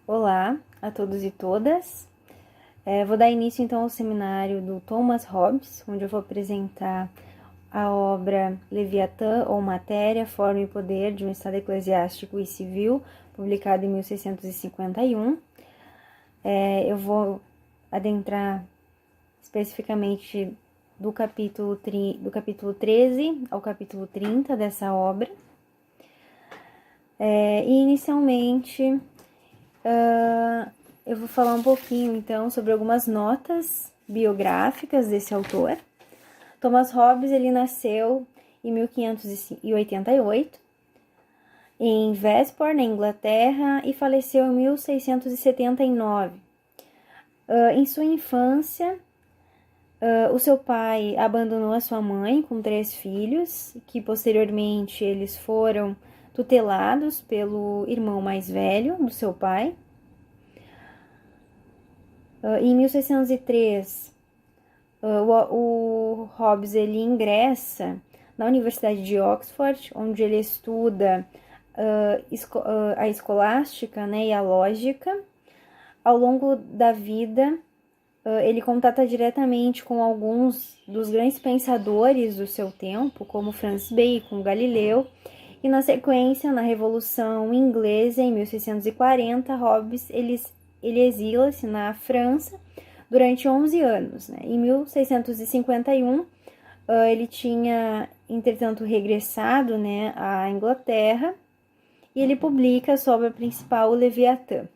Olá a todos e todas. Vou dar início então ao seminário do Thomas Hobbes, onde eu vou apresentar a obra Leviatã ou Matéria, Forma e Poder de um Estado Eclesiástico e Civil, publicado em 1651. Eu vou adentrar especificamente do capítulo 13 ao capítulo 30 dessa obra. Inicialmente, eu vou falar um pouquinho, então, sobre algumas notas biográficas desse autor. Thomas Hobbes, ele nasceu em 1588, em Westport, na Inglaterra, e faleceu em 1679. Em sua infância, o seu pai abandonou a sua mãe com 3 filhos, que posteriormente eles foram tutelados pelo irmão mais velho do seu pai. Em 1603, o Hobbes ele ingressa na Universidade de Oxford, onde ele estuda a escolástica, né, e a lógica. Ao longo da vida, ele contata diretamente com alguns dos grandes pensadores do seu tempo, como Francis Bacon, Galileu, e na sequência, na Revolução Inglesa, em 1640, Hobbes ele exila-se na França durante 11 anos. Né? Em 1651, ele tinha, entretanto, regressado, né, à Inglaterra, e ele publica a sua obra principal, o Leviatã.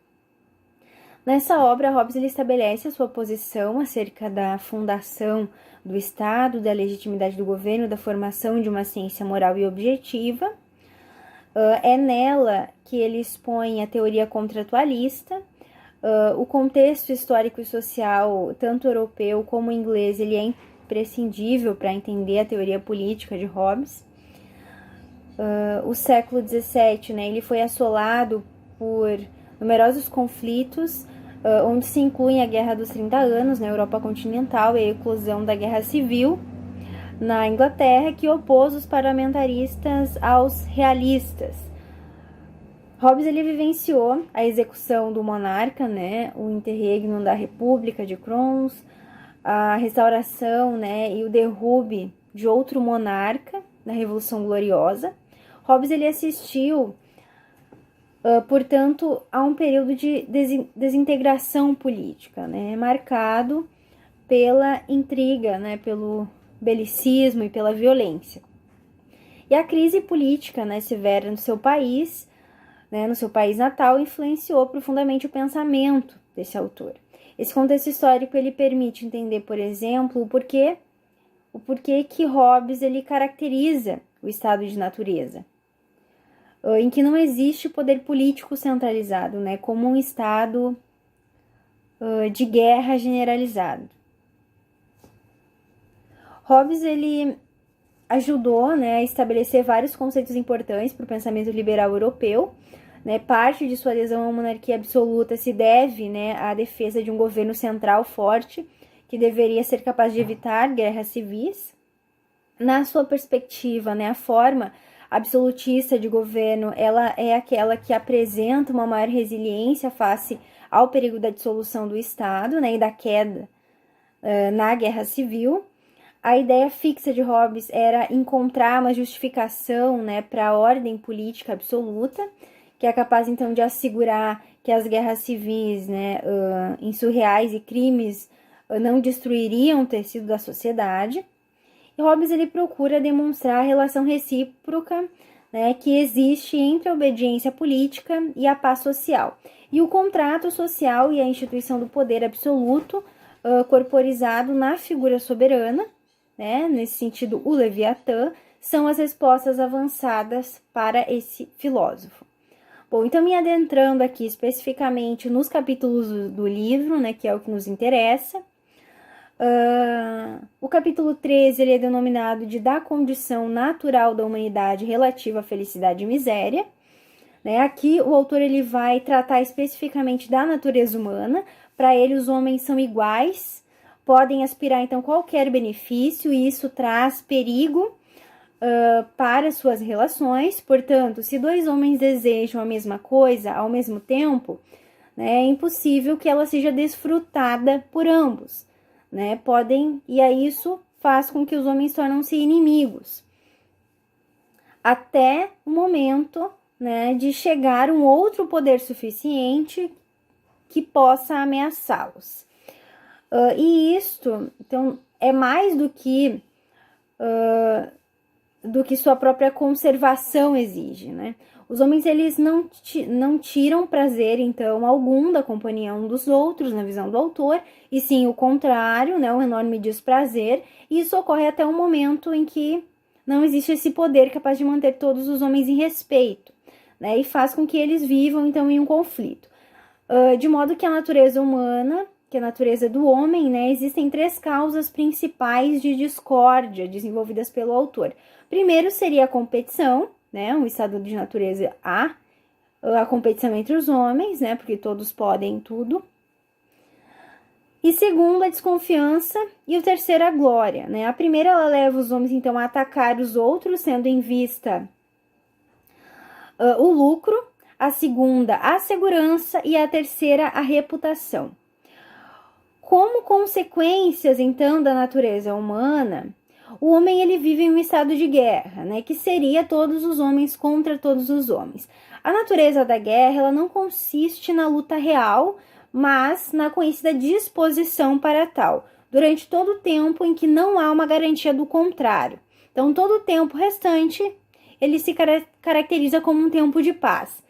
Nessa obra, Hobbes ele estabelece a sua posição acerca da fundação do Estado, da legitimidade do governo, da formação de uma ciência moral e objetiva. É nela que ele expõe a teoria contratualista. O contexto histórico e social, tanto europeu como inglês, ele é imprescindível para entender a teoria política de Hobbes. O século XVII, né, ele foi assolado por numerosos conflitos, onde se incluem a Guerra dos 30 Anos na Europa continental e a eclosão da Guerra Civil na Inglaterra, que opôs os parlamentaristas aos realistas. Hobbes ele vivenciou a execução do monarca, né, o interregnum da República de Cromwell, a restauração, né, e o derrube de outro monarca na Revolução Gloriosa. Hobbes ele assistiu, portanto, a um período de desintegração política, né, marcado pela intriga, né, pelo belicismo e pela violência. E a crise política, né, severa no seu país, no seu país natal, influenciou profundamente o pensamento desse autor. Esse contexto histórico ele permite entender, por exemplo, o porquê que Hobbes ele caracteriza o estado de natureza, em que não existe poder político centralizado, né, como um estado de guerra generalizado. Hobbes ele ajudou, né, a estabelecer vários conceitos importantes para o pensamento liberal europeu. Né, parte de sua adesão à monarquia absoluta se deve, né, à defesa de um governo central forte, que deveria ser capaz de evitar guerras civis. Na sua perspectiva, né, a forma absolutista de governo ela é aquela que apresenta uma maior resiliência face ao perigo da dissolução do Estado, né, e da queda na guerra civil. A ideia fixa de Hobbes era encontrar uma justificação, né, para a ordem política absoluta, que é capaz, então, de assegurar que as guerras civis, né, insurreais e crimes não destruiriam o tecido da sociedade. E Hobbes ele procura demonstrar a relação recíproca, né, que existe entre a obediência política e a paz social. E o contrato social e a instituição do poder absoluto, corporizado na figura soberana, né, nesse sentido, o Leviatã, são as respostas avançadas para esse filósofo. Bom, então me adentrando aqui especificamente nos capítulos do livro, né, que é o que nos interessa. O capítulo 13 ele é denominado de Da Condição Natural da Humanidade Relativa à Felicidade e Miséria. Né? Aqui o autor ele vai tratar especificamente da natureza humana. Para ele os homens são iguais, podem aspirar então qualquer benefício e isso traz perigo para suas relações. Portanto, se 2 homens desejam a mesma coisa ao mesmo tempo, né, é impossível que ela seja desfrutada por ambos, né, e aí isso faz com que os homens tornem-se inimigos, até o momento, né, de chegar um outro poder suficiente que possa ameaçá-los. E isto, então, é mais do que sua própria conservação exige, né? Os homens, eles não tiram prazer, então, algum da companhia um dos outros, na visão do autor, e sim o contrário, né? Um enorme desprazer, e isso ocorre até um momento em que não existe esse poder capaz de manter todos os homens em respeito, né? E faz com que eles vivam, então, em um conflito. De modo que a natureza humana, que é a natureza do homem, né? Existem 3 causas principais de discórdia desenvolvidas pelo autor. Primeiro seria a competição, né? Um estado de natureza a competição entre os homens, né? Porque todos podem tudo. E segundo, a desconfiança. E o terceiro, a glória, né? A primeira, ela leva os homens, então, a atacar os outros, tendo em vista o lucro. A segunda, a segurança. E a terceira, a reputação. Como consequências, então, da natureza humana, o homem, ele vive em um estado de guerra, né? Que seria todos os homens contra todos os homens. A natureza da guerra, ela não consiste na luta real, mas na conhecida disposição para tal, durante todo o tempo em que não há uma garantia do contrário. Então, todo o tempo restante, ele se caracteriza como um tempo de paz.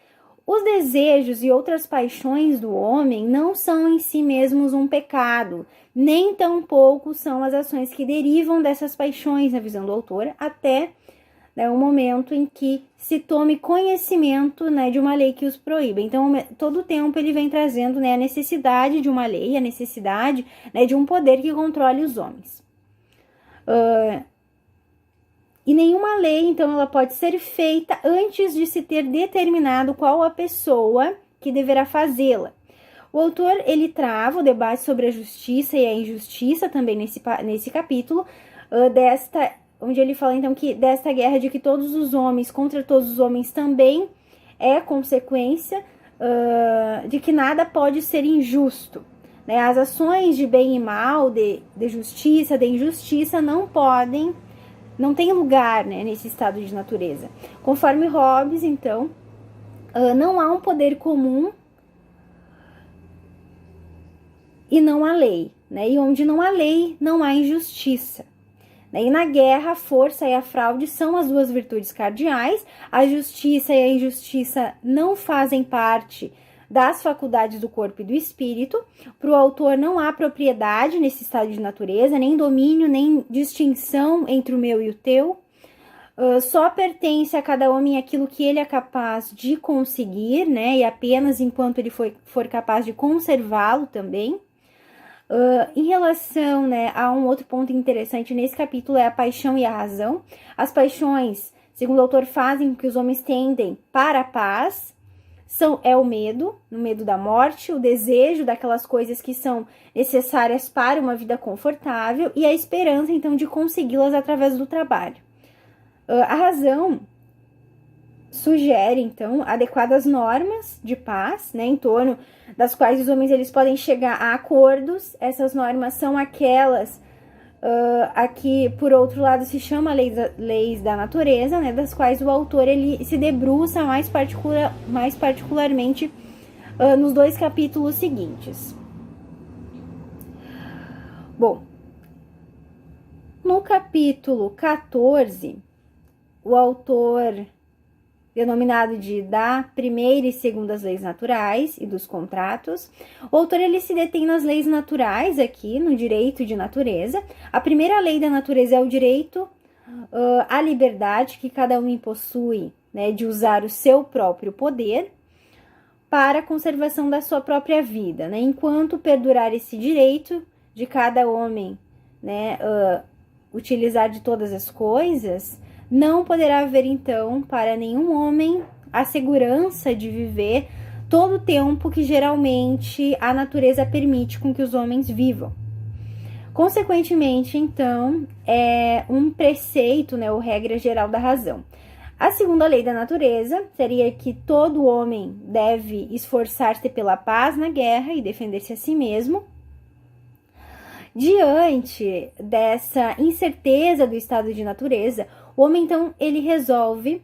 Os desejos e outras paixões do homem não são em si mesmos um pecado, nem tampouco são as ações que derivam dessas paixões, na visão do autor, até, né, o momento em que se tome conhecimento, né, de uma lei que os proíbe. Então, todo o tempo ele vem trazendo, né, a necessidade de uma lei, a necessidade, né, de um poder que controle os homens. E nenhuma lei, então, ela pode ser feita antes de se ter determinado qual a pessoa que deverá fazê-la. O autor, ele trava o debate sobre a justiça e a injustiça também nesse capítulo, onde ele fala, então, que desta guerra de que todos os homens contra todos os homens também é consequência de que nada pode ser injusto, né? As ações de bem e mal, de justiça, de injustiça, não tem lugar, né, nesse estado de natureza. Conforme Hobbes, então, não há um poder comum e não há lei, né? E onde não há lei, não há injustiça. E na guerra, a força e a fraude são as 2 virtudes cardeais. A justiça e a injustiça não fazem parte das faculdades do corpo e do espírito. Para o autor não há propriedade nesse estado de natureza, nem domínio, nem distinção entre o meu e o teu. Só pertence a cada homem aquilo que ele é capaz de conseguir, né? E apenas enquanto ele for capaz de conservá-lo também. Em relação, né, a um outro ponto interessante nesse capítulo é a paixão e a razão. As paixões, segundo o autor, fazem com que os homens tendem para a paz. É o medo da morte, o desejo daquelas coisas que são necessárias para uma vida confortável e a esperança, então, de consegui-las através do trabalho. A razão sugere, então, adequadas normas de paz, né, em torno das quais os homens eles podem chegar a acordos. Essas normas são aquelas aqui, por outro lado, se chama leis da natureza, né, das quais o autor ele se debruça mais particularmente nos 2 capítulos seguintes. Bom, no capítulo 14, o autor, denominado de da primeira e segunda leis naturais e dos contratos, o autor ele se detém nas leis naturais aqui, no direito de natureza. A primeira lei da natureza é o direito à liberdade que cada homem possui, né, de usar o seu próprio poder para a conservação da sua própria vida, né? Enquanto perdurar esse direito de cada homem, né, utilizar de todas as coisas, não poderá haver, então, para nenhum homem a segurança de viver todo o tempo que geralmente a natureza permite com que os homens vivam. Consequentemente, então, é um preceito, né, ou regra geral da razão. A segunda lei da natureza seria que todo homem deve esforçar-se pela paz na guerra e defender-se a si mesmo. Diante dessa incerteza do estado de natureza, o homem, então, ele resolve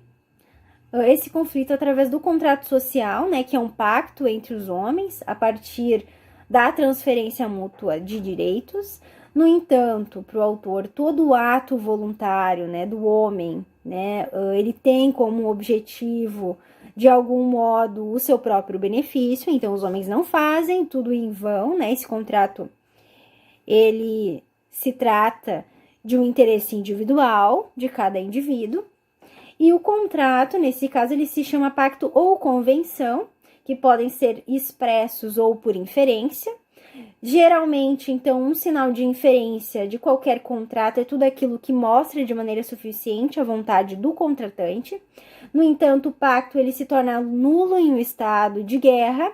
esse conflito através do contrato social, né, que é um pacto entre os homens a partir da transferência mútua de direitos. No entanto, para o autor, todo o ato voluntário, né, do homem, né, ele tem como objetivo, de algum modo, o seu próprio benefício. Então, os homens não fazem tudo em vão, né? Esse contrato, ele se trata de um interesse individual de cada indivíduo. E o contrato, nesse caso, ele se chama pacto ou convenção, que podem ser expressos ou por inferência. Geralmente, então, um sinal de inferência de qualquer contrato é tudo aquilo que mostra de maneira suficiente a vontade do contratante. No entanto, o pacto ele se torna nulo em um estado de guerra,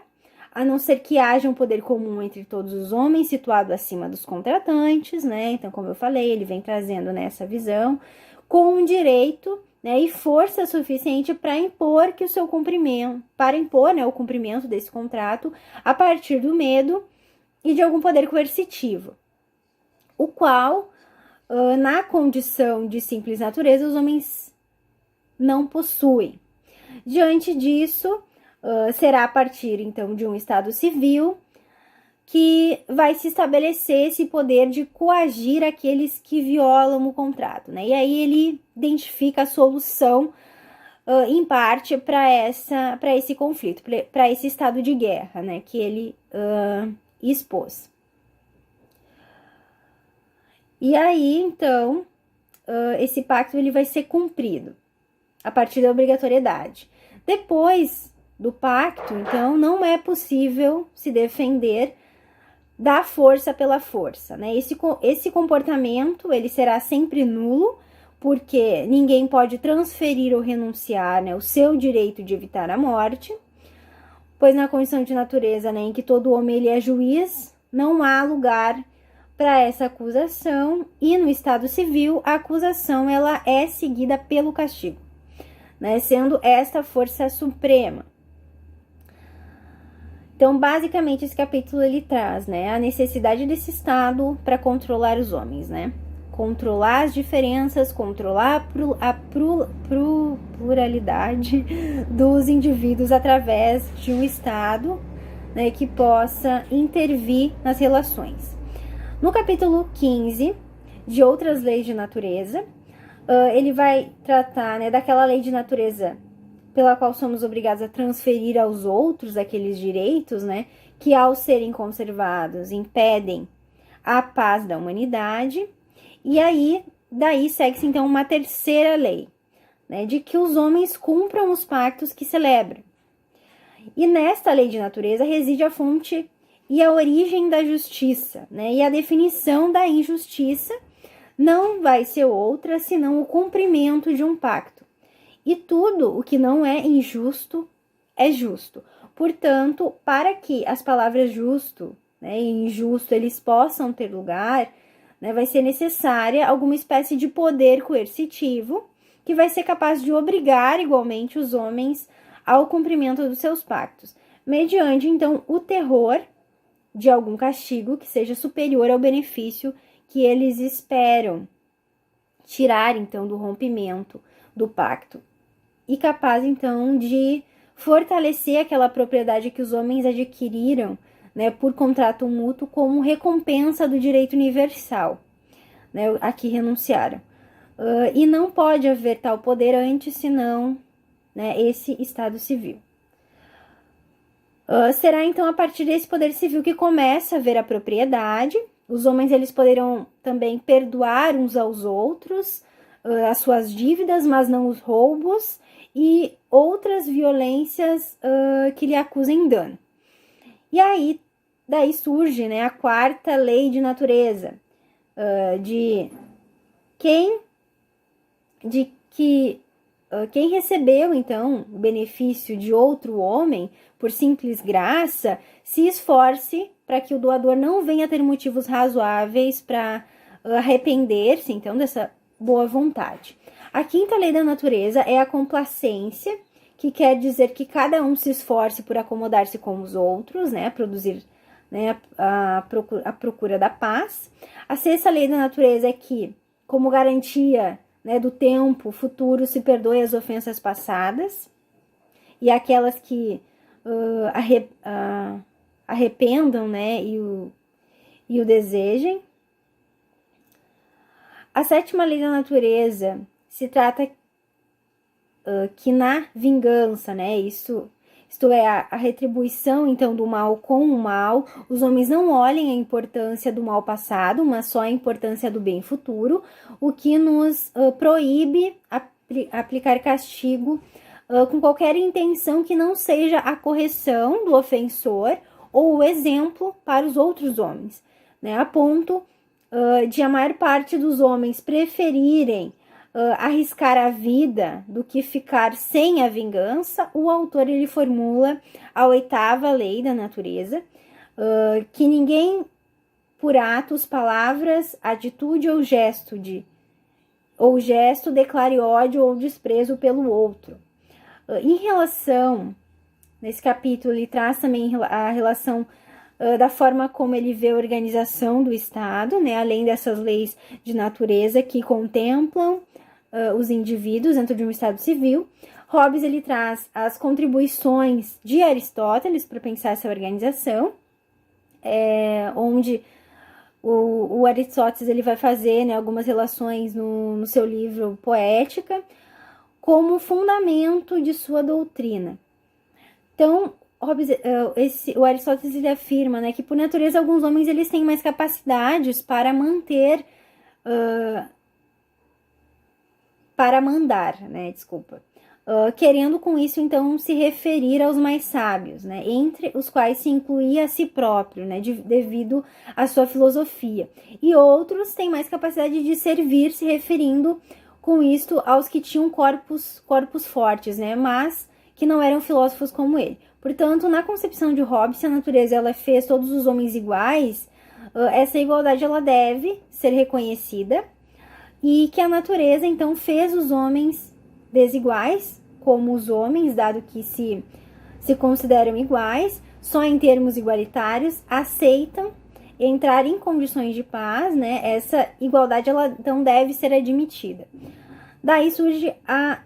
a não ser que haja um poder comum entre todos os homens situado acima dos contratantes, né? Então, como eu falei, ele vem trazendo nessa visão com um direito, né, e força suficiente para impor que o seu cumprimento, para impor, né, o cumprimento desse contrato a partir do medo e de algum poder coercitivo, o qual, na condição de simples natureza, os homens não possuem. Diante disso, será a partir, então, de um estado civil que vai se estabelecer esse poder de coagir aqueles que violam o contrato, né? E aí ele identifica a solução, em parte, para esse conflito, para esse estado de guerra, né? Que ele expôs. E aí, então, esse pacto ele vai ser cumprido a partir da obrigatoriedade. Depois do pacto, então, não é possível se defender da força pela força, né? Esse comportamento, ele será sempre nulo, porque ninguém pode transferir ou renunciar, né, o seu direito de evitar a morte, pois na condição de natureza, né, em que todo homem ele é juiz, não há lugar para essa acusação, e no estado civil, a acusação ela é seguida pelo castigo, né, sendo esta força suprema. Então, basicamente, esse capítulo ele traz, né, a necessidade desse Estado para controlar os homens, né? Controlar as diferenças, controlar a pluralidade dos indivíduos através de um Estado, né, que possa intervir nas relações. No capítulo 15, de outras leis de natureza, ele vai tratar, né, daquela lei de natureza pela qual somos obrigados a transferir aos outros aqueles direitos, né, que ao serem conservados impedem a paz da humanidade. E aí, daí segue-se então uma terceira lei, né, de que os homens cumpram os pactos que celebram. E nesta lei de natureza reside a fonte e a origem da justiça, né, e a definição da injustiça não vai ser outra senão o cumprimento de um pacto. E tudo o que não é injusto é justo. Portanto, para que as palavras justo, né, e injusto eles possam ter lugar, né, vai ser necessária alguma espécie de poder coercitivo que vai ser capaz de obrigar igualmente os homens ao cumprimento dos seus pactos, mediante então o terror de algum castigo que seja superior ao benefício que eles esperam tirar então do rompimento do pacto, e capaz então de fortalecer aquela propriedade que os homens adquiriram, né, por contrato mútuo como recompensa do direito universal, né, a que renunciaram. E não pode haver tal poder antes senão, né, esse Estado civil. Será então a partir desse poder civil que começa a haver a propriedade. Os homens eles poderão também perdoar uns aos outros as suas dívidas, mas não os roubos e outras violências que lhe acusem dano. E aí, daí surge, né, a quarta lei de natureza, de que quem recebeu, então, o benefício de outro homem por simples graça, se esforce para que o doador não venha ter motivos razoáveis para arrepender-se, então, dessa boa vontade. A quinta lei da natureza é a complacência, que quer dizer que cada um se esforce por acomodar-se com os outros, né, produzir, né, a procura da paz. A sexta lei da natureza é que, como garantia, né, do tempo futuro, se perdoe as ofensas passadas, e aquelas que arrependam, né, e o desejem. A sétima lei da natureza se trata que na vingança, né, isto é, a retribuição, então, do mal com o mal, os homens não olhem a importância do mal passado, mas só a importância do bem futuro, o que nos proíbe aplicar castigo com qualquer intenção que não seja a correção do ofensor ou o exemplo para os outros homens, né, a ponto de a maior parte dos homens preferirem arriscar a vida do que ficar sem a vingança. O autor ele formula a oitava lei da natureza, que ninguém por atos, palavras, atitude ou gesto declare ódio ou desprezo pelo outro. Em relação, nesse capítulo, ele traz também a relação da forma como ele vê a organização do Estado, né, além dessas leis de natureza que contemplam os indivíduos dentro de um Estado civil. Hobbes ele traz as contribuições de Aristóteles para pensar essa organização, onde o Aristóteles ele vai fazer, né, algumas relações no seu livro Poética como fundamento de sua doutrina. Então, Hobbes, o Aristóteles ele afirma, né, que por natureza alguns homens eles têm mais capacidades para manter, para mandar, né, querendo com isso então se referir aos mais sábios, né, entre os quais se incluía a si próprio, né, devido à sua filosofia. E outros têm mais capacidade de servir, se referindo com isto aos que tinham corpos fortes, né, mas que não eram filósofos como ele. Portanto, na concepção de Hobbes, se a natureza ela fez todos os homens iguais, essa igualdade ela deve ser reconhecida, e que a natureza então fez os homens desiguais como os homens, dado que se consideram iguais, só em termos igualitários, aceitam entrar em condições de paz, né? Essa igualdade ela então deve ser admitida. Daí surge a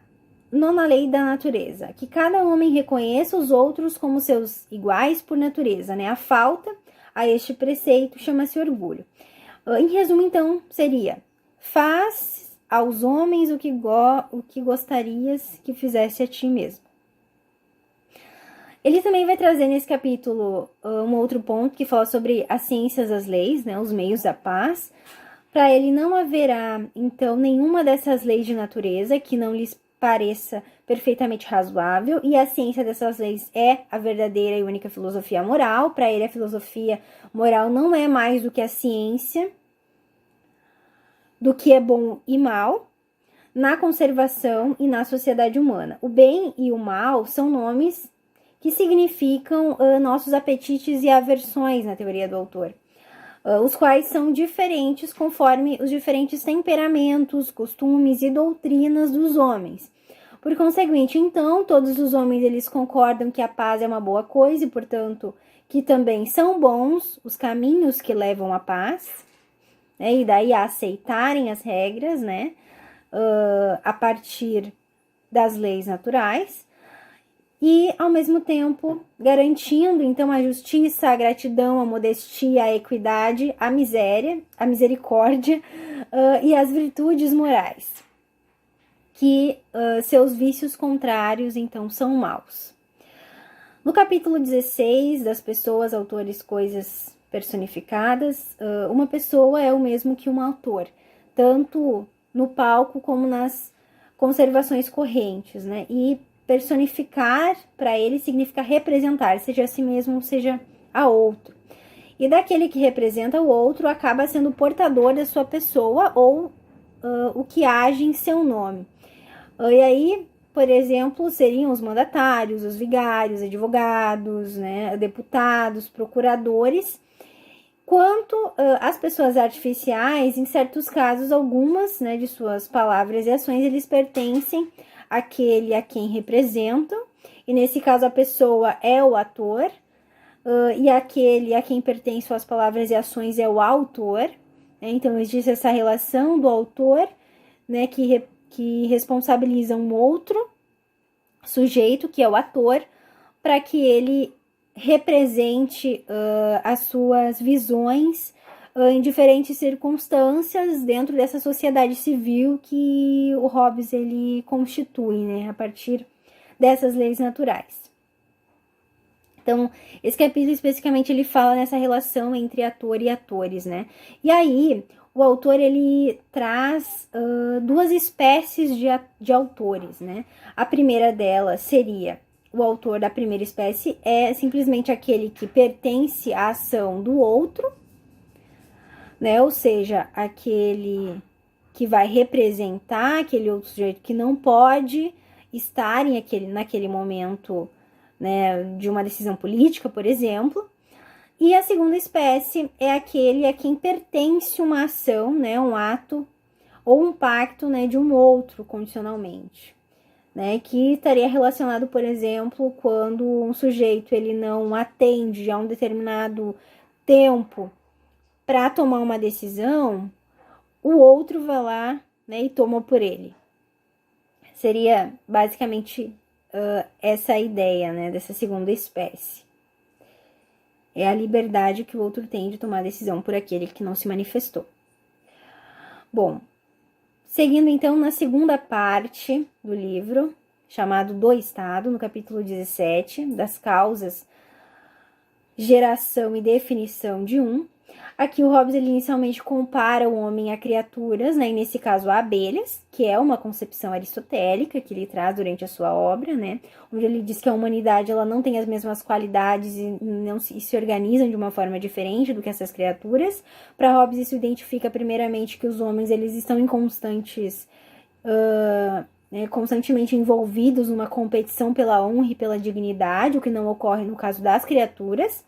nona lei da natureza, que cada homem reconheça os outros como seus iguais por natureza, né? A falta a este preceito chama-se orgulho. Em resumo, então, seria: faz aos homens o que gostarias que fizesse a ti mesmo. Ele também vai trazer nesse capítulo um outro ponto que fala sobre as ciências das leis, né? Os meios da paz. Para ele não haverá, então, nenhuma dessas leis de natureza que não lhes pareça perfeitamente razoável, e a ciência dessas leis é a verdadeira e única filosofia moral. Para ele, a filosofia moral não é mais do que a ciência do que é bom e mal na conservação e na sociedade humana. O bem e o mal são nomes que significam nossos apetites e aversões na teoria do autor, os quais são diferentes conforme os diferentes temperamentos, costumes e doutrinas dos homens. Por conseguinte, então, todos os homens eles concordam que a paz é uma boa coisa e, portanto, que também são bons os caminhos que levam à paz, né? E daí a aceitarem as regras, né? A partir das leis naturais. E, ao mesmo tempo, garantindo, então, a justiça, a gratidão, a modestia, a equidade, a misericórdia e as virtudes morais, que seus vícios contrários, então, são maus. No capítulo 16, das pessoas, autores, coisas personificadas, uma pessoa é o mesmo que um autor, tanto no palco como nas conservações correntes, né? E personificar, para ele, significa representar, seja a si mesmo, seja a outro. E daquele que representa o outro, acaba sendo portador da sua pessoa ou o que age em seu nome. E aí, por exemplo, seriam os mandatários, os vigários, advogados, né, deputados, procuradores, Quanto às pessoas artificiais, em certos casos, algumas, né, de suas palavras e ações, eles pertencem àquele a quem representam, e nesse caso a pessoa é o ator, e aquele a quem pertencem suas palavras e ações é o autor, né? Então existe essa relação do autor, né, que responsabiliza um outro sujeito, que é o ator, para que ele represente as suas visões em diferentes circunstâncias dentro dessa sociedade civil que o Hobbes ele constitui, né, a partir dessas leis naturais. Então, esse capítulo especificamente ele fala nessa relação entre ator e atores, né? E aí, o autor ele traz duas espécies de autores, né? A primeira delas seria o autor da primeira espécie é simplesmente aquele que pertence à ação do outro, né? Ou seja, aquele que vai representar aquele outro sujeito que não pode estar naquele momento, né, de uma decisão política, por exemplo. E a segunda espécie é aquele a quem pertence uma ação, né, um ato ou um pacto, né, de um outro condicionalmente, né, que estaria relacionado, por exemplo, quando um sujeito ele não atende a um determinado tempo para tomar uma decisão, o outro vai lá, né, e toma por ele. Seria basicamente essa a ideia, né, dessa segunda espécie. É a liberdade que o outro tem de tomar decisão por aquele que não se manifestou. Bom, seguindo então na segunda parte do livro, chamado Do Estado, no capítulo 17, das causas, geração e definição de um. Aqui o Hobbes ele inicialmente compara o homem a criaturas, né, e nesse caso a abelhas, que é uma concepção aristotélica que ele traz durante a sua obra, né, onde ele diz que a humanidade ela não tem as mesmas qualidades e não se organizam de uma forma diferente do que essas criaturas. Para Hobbes isso identifica primeiramente que os homens eles estão em constantemente envolvidos numa competição pela honra e pela dignidade, o que não ocorre no caso das criaturas.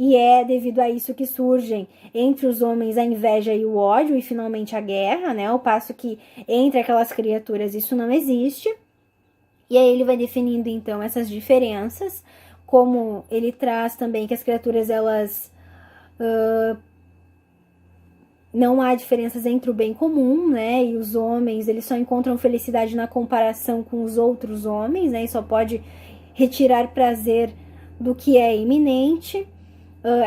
E é devido a isso que surgem entre os homens a inveja e o ódio e finalmente a guerra, né? Ao passo que entre aquelas criaturas isso não existe. E aí ele vai definindo então essas diferenças, como ele traz também que as criaturas elas não há diferenças entre o bem comum, né? E os homens eles só encontram felicidade na comparação com os outros homens, né? E só pode retirar prazer do que é iminente.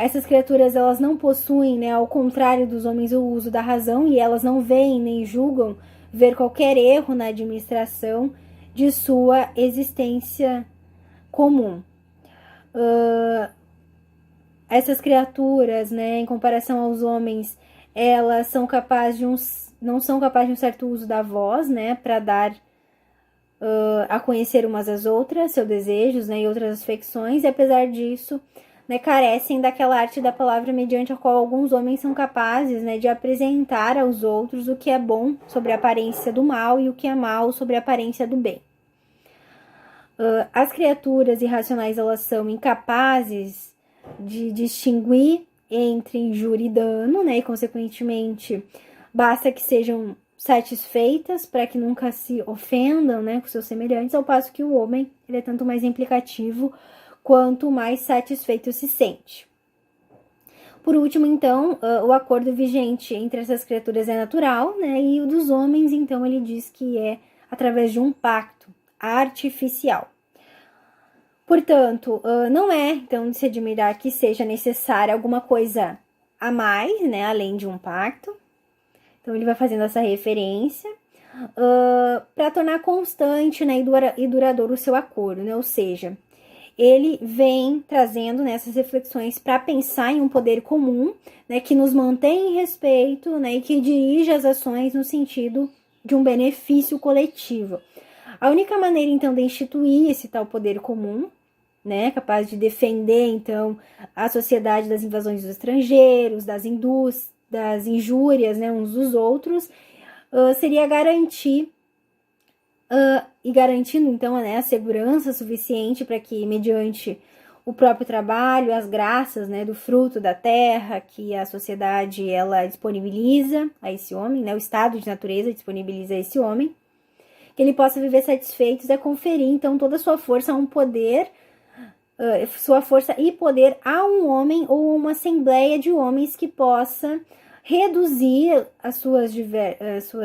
Essas criaturas elas não possuem, né, ao contrário dos homens, o uso da razão e elas não veem nem julgam ver qualquer erro na administração de sua existência comum. Essas criaturas, né, em comparação aos homens, elas são não são capazes de um certo uso da voz, né, para dar a conhecer umas às outras, seus desejos, né, e outras afecções, e apesar disso, né, carecem daquela arte da palavra mediante a qual alguns homens são capazes, né, de apresentar aos outros o que é bom sobre a aparência do mal e o que é mal sobre a aparência do bem. As criaturas irracionais elas são incapazes de distinguir entre injúria e dano, né, e consequentemente basta que sejam satisfeitas para que nunca se ofendam, né, com seus semelhantes, ao passo que o homem ele é tanto mais implicativo quanto mais satisfeito se sente. Por último, então, o acordo vigente entre essas criaturas é natural, né? E o dos homens, então, ele diz que é através de um pacto artificial. Portanto, não é, então, de se admirar que seja necessária alguma coisa a mais, né? Além de um pacto. Então, ele vai fazendo essa referência para tornar constante, né, e duradouro o seu acordo, né? Ou seja, ele vem trazendo nessas reflexões para pensar em um poder comum, né, que nos mantém em respeito, né, e que dirige as ações no sentido de um benefício coletivo. A única maneira, então, de instituir esse tal poder comum, né, capaz de defender, então, a sociedade das invasões dos estrangeiros, das injúrias, né, uns dos outros, seria garantir e garantindo, então, né, a segurança suficiente para que, mediante o próprio trabalho, as graças, né, do fruto da terra que a sociedade ela disponibiliza a esse homem, né, o estado de natureza disponibiliza a esse homem, que ele possa viver satisfeito é conferir então toda a sua força a um poder, sua força e poder a um homem ou uma assembleia de homens que possa reduzir as suas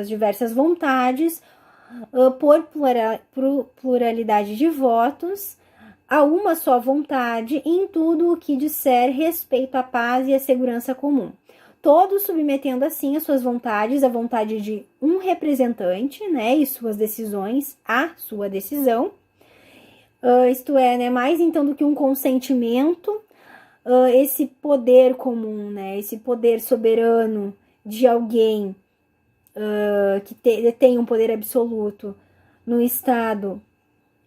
diversas vontades por pluralidade de votos a uma só vontade em tudo o que disser respeito à paz e à segurança comum. Todos submetendo assim as suas vontades à vontade de um representante, né, e suas decisões à sua decisão. Isto é, né, mais então do que um consentimento, esse poder comum, né, esse poder soberano de alguém que detém um poder absoluto no Estado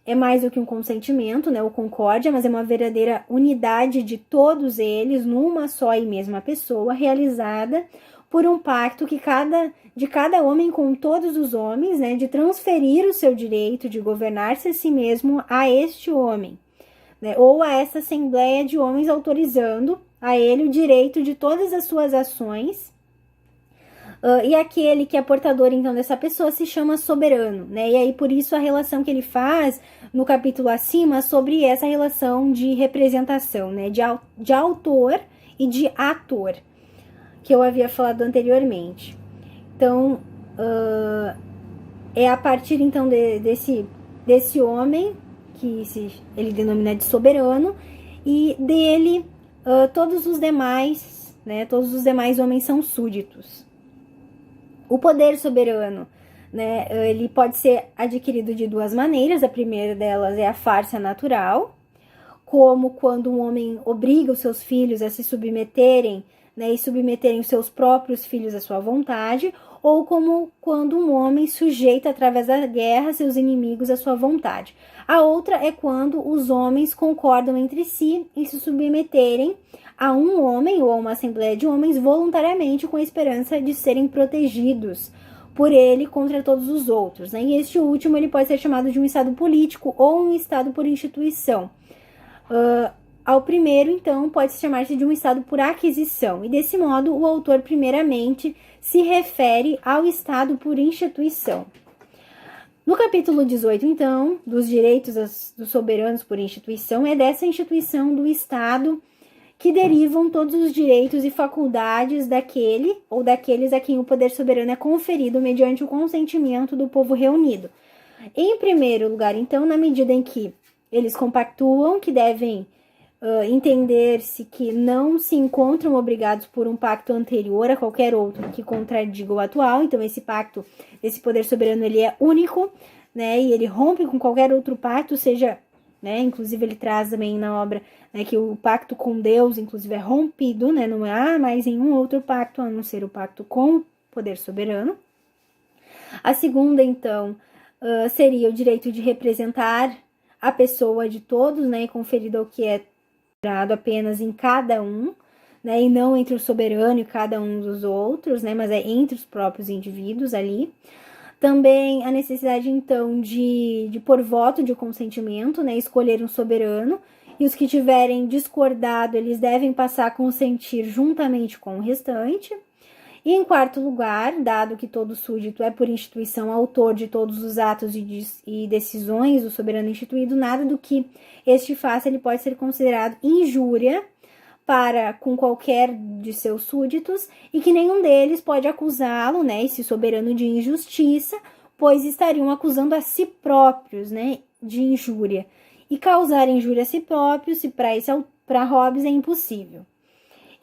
é mais do que um consentimento, né, ou concórdia, mas é uma verdadeira unidade de todos eles numa só e mesma pessoa, realizada por um pacto de cada homem com todos os homens, né, de transferir o seu direito de governar-se a si mesmo a este homem, né, ou a essa assembleia de homens, autorizando a ele o direito de todas as suas ações. E aquele que é portador, então, dessa pessoa se chama soberano, né? E aí, por isso, a relação que ele faz no capítulo acima sobre essa relação de representação, né? De autor e de ator, que eu havia falado anteriormente. Então, é a partir, então, desse homem, que ele denomina de soberano, e dele, todos os demais, né? Todos os demais homens são súditos. O poder soberano, né, ele pode ser adquirido de duas maneiras. A primeira delas é a farsa natural, como quando um homem obriga os seus filhos a se submeterem, né, e submeterem os seus próprios filhos à sua vontade, ou como quando um homem sujeita através da guerra seus inimigos à sua vontade. A outra é quando os homens concordam entre si em se submeterem a um homem ou a uma assembleia de homens voluntariamente com a esperança de serem protegidos por ele contra todos os outros, né? E este último ele pode ser chamado de um estado político ou um estado por instituição. Ao primeiro, então, pode chamar-se de um estado por aquisição, e desse modo o autor primeiramente se refere ao estado por instituição. No capítulo 18, então, dos direitos dos soberanos por instituição, é dessa instituição do estado que derivam todos os direitos e faculdades daquele ou daqueles a quem o poder soberano é conferido mediante o consentimento do povo reunido. Em primeiro lugar, então, na medida em que eles compactuam que devem entender-se que não se encontram obrigados por um pacto anterior a qualquer outro que contradiga o atual. Então, esse pacto, esse poder soberano, ele é único, né, e ele rompe com qualquer outro pacto, seja, né, inclusive ele traz também na obra, né, que o pacto com Deus, inclusive, é rompido, né, não há mais nenhum outro pacto a não ser o pacto com o poder soberano. A segunda, então, seria o direito de representar a pessoa de todos, né, conferido ao que é dado apenas em cada um, né, e não entre o soberano e cada um dos outros, né, mas é entre os próprios indivíduos ali. Também a necessidade, então, de por voto de consentimento, né, escolher um soberano, e os que tiverem discordado, eles devem passar a consentir juntamente com o restante. E em quarto lugar, dado que todo súdito é por instituição autor de todos os atos e decisões do soberano instituído, nada do que este faça ele pode ser considerado injúria para com qualquer de seus súditos, e que nenhum deles pode acusá-lo, né, esse soberano, de injustiça, pois estariam acusando a si próprios, né, de injúria. E causar injúria a si próprios, se para Hobbes é impossível.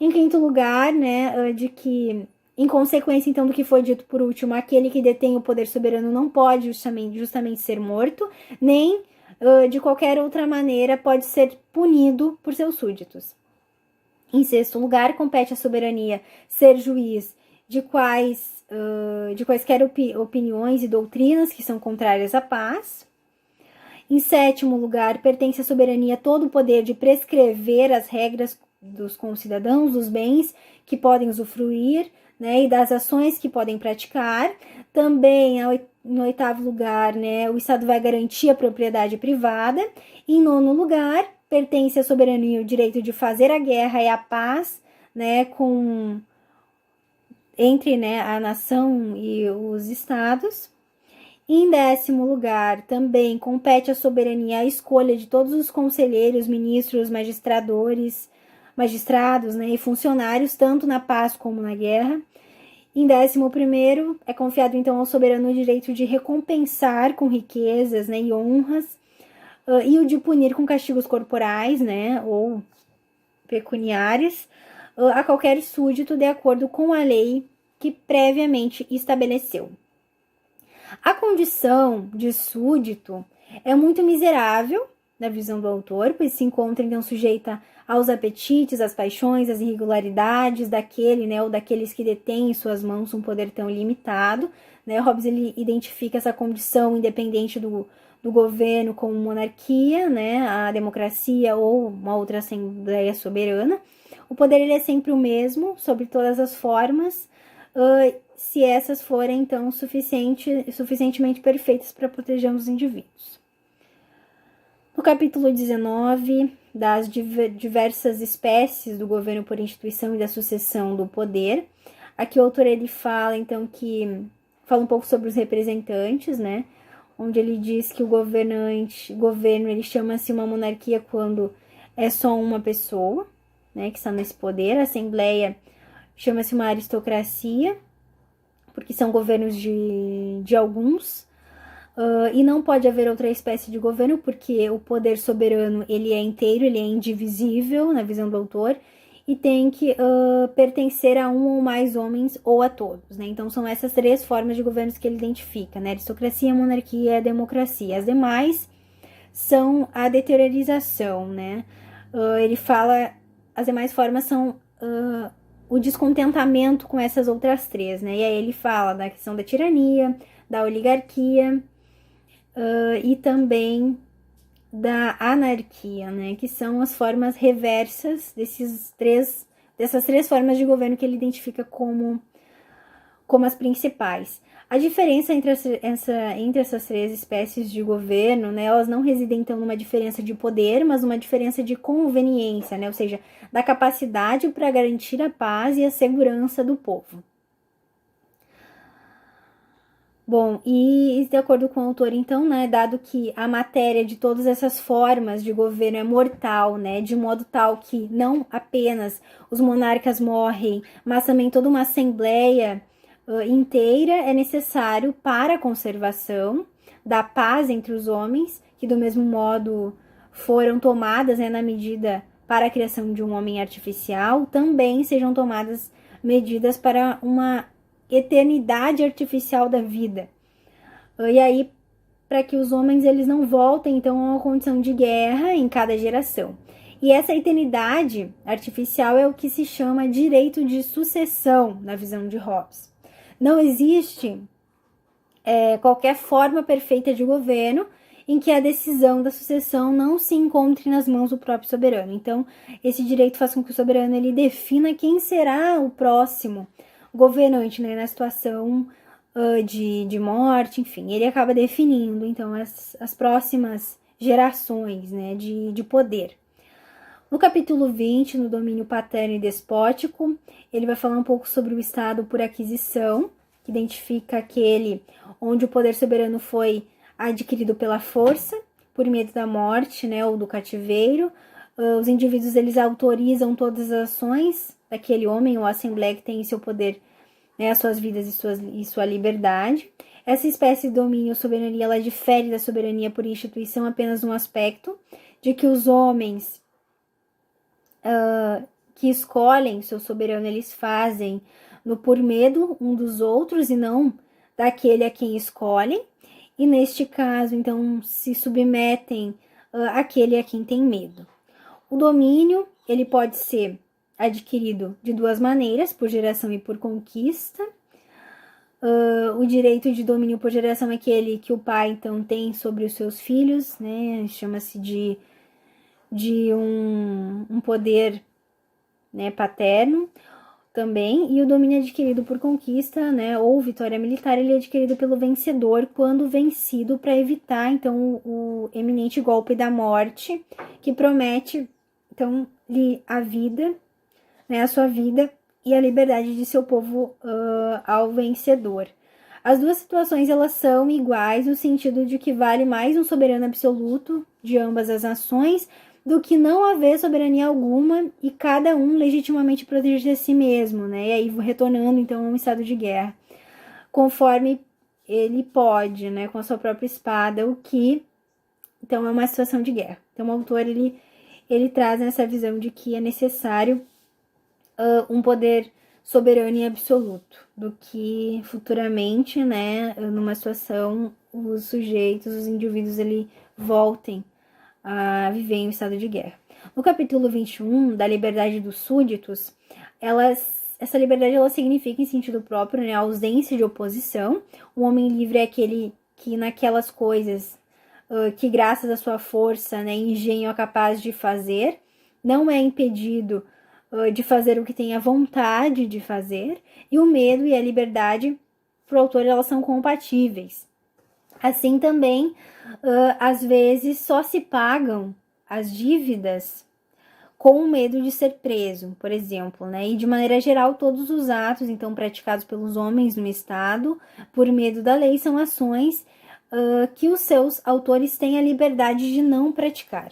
Em quinto lugar, né, de que, em consequência, então, do que foi dito por último, aquele que detém o poder soberano não pode justamente ser morto, nem de qualquer outra maneira pode ser punido por seus súditos. Em sexto lugar, compete à soberania ser juiz de quaisquer opiniões e doutrinas que são contrárias à paz. Em sétimo lugar, pertence à soberania todo o poder de prescrever as regras dos concidadãos, dos bens que podem usufruir, né, e das ações que podem praticar. Também, no oitavo lugar, né, o Estado vai garantir a propriedade privada. E em nono lugar, pertence à soberania o direito de fazer a guerra e a paz, né, entre, né, a nação e os estados. Em 10º lugar, também compete à soberania a escolha de todos os conselheiros, ministros, magistrados, né, e funcionários, tanto na paz como na guerra. Em 11º, é confiado então ao soberano o direito de recompensar com riquezas, né, e honras, e o de punir com castigos corporais, né, ou pecuniários, a qualquer súdito de acordo com a lei que previamente estabeleceu. A condição de súdito é muito miserável, na visão do autor, pois se encontra então sujeita aos apetites, às paixões, às irregularidades daquele, né, ou daqueles que detêm em suas mãos um poder tão limitado, né? Hobbes ele identifica essa condição independente do governo como monarquia, né, a democracia ou uma outra assembleia soberana. O poder ele é sempre o mesmo, sobre todas as formas, se essas forem, então, suficientemente perfeitas para proteger os indivíduos. No capítulo 19, das diversas espécies do governo por instituição e da sucessão do poder, aqui o autor ele fala, então, fala um pouco sobre os representantes, né, onde ele diz que o governo, ele chama-se uma monarquia quando é só uma pessoa, né, que está nesse poder. A assembleia chama-se uma aristocracia, porque são governos de alguns, e não pode haver outra espécie de governo, porque o poder soberano, ele é inteiro, ele é indivisível, na visão do autor, e tem que pertencer a um ou mais homens ou a todos, né? Então, são essas 3 formas de governos que ele identifica, né? Aristocracia, monarquia e democracia. As demais são a deteriorização, né? Ele fala, as demais formas são o descontentamento com essas outras 3, né? E aí ele fala da questão da tirania, da oligarquia e também da anarquia, né? Que são as formas reversas dessas 3 formas de governo que ele identifica como as principais. A diferença entre essas 3 espécies de governo, né, elas não residem então numa diferença de poder, mas numa diferença de conveniência, né, ou seja, da capacidade para garantir a paz e a segurança do povo. Bom, e de acordo com o autor, então, né, dado que a matéria de todas essas formas de governo é mortal, né, de modo tal que não apenas os monarcas morrem, mas também toda uma assembleia inteira é necessário para a conservação da paz entre os homens, que do mesmo modo foram tomadas, né, na medida para a criação de um homem artificial, também sejam tomadas medidas para uma eternidade artificial da vida. E aí, para que os homens eles não voltem, então, a uma condição de guerra em cada geração. E essa eternidade artificial é o que se chama direito de sucessão, na visão de Hobbes. Não existe qualquer forma perfeita de governo em que a decisão da sucessão não se encontre nas mãos do próprio soberano. Então, esse direito faz com que o soberano ele defina quem será o próximo governante, né, na situação de morte, enfim. Ele acaba definindo, então, as próximas gerações, né, de poder. No capítulo 20, no domínio paterno e despótico, ele vai falar um pouco sobre o Estado por aquisição, que identifica aquele onde o poder soberano foi adquirido pela força, por medo da morte, né, ou do cativeiro. Os indivíduos, eles autorizam todas as ações daquele homem ou assembleia que tem em seu poder, né, as suas vidas e sua liberdade. Essa espécie de domínio ou soberania, ela difere da soberania por instituição apenas no aspecto de que os homens que escolhem seu soberano, eles fazem por medo um dos outros e não daquele a quem escolhem. E neste caso, então, se submetem àquele a quem tem medo. O domínio, ele pode ser adquirido de 2 maneiras, por geração e por conquista. O direito de domínio por geração é aquele que o pai, então, tem sobre os seus filhos, né? Chama-se de um poder, né, paterno. também, e o domínio adquirido por conquista, né, ou vitória militar, ele é adquirido pelo vencedor quando vencido para evitar, então, o eminente golpe da morte, que promete, então, a vida, né, a sua vida e a liberdade de seu povo ao vencedor. As duas situações, elas são iguais no sentido de que vale mais um soberano absoluto de ambas as nações do que não haver soberania alguma e cada um legitimamente proteger a si mesmo, né? E aí retornando, então, a um estado de guerra, conforme ele pode, né? Com a sua própria espada, o que, então, é uma situação de guerra. Então, o autor, ele traz essa visão de que é necessário um poder soberano e absoluto, do que futuramente, né, numa situação, os sujeitos, os indivíduos, ele voltem a viver em um estado de guerra. No capítulo 21, da liberdade dos súditos, essa liberdade, ela significa, em sentido próprio, né, a ausência de oposição. O homem livre é aquele que naquelas coisas que graças à sua força, né, engenho é capaz de fazer, não é impedido de fazer o que tem a vontade de fazer, e o medo e a liberdade, para o autor, elas são compatíveis. Assim também, às vezes, só se pagam as dívidas com o medo de ser preso, por exemplo, né? E de maneira geral, todos os atos, então, praticados pelos homens no Estado, por medo da lei, são ações que os seus autores têm a liberdade de não praticar.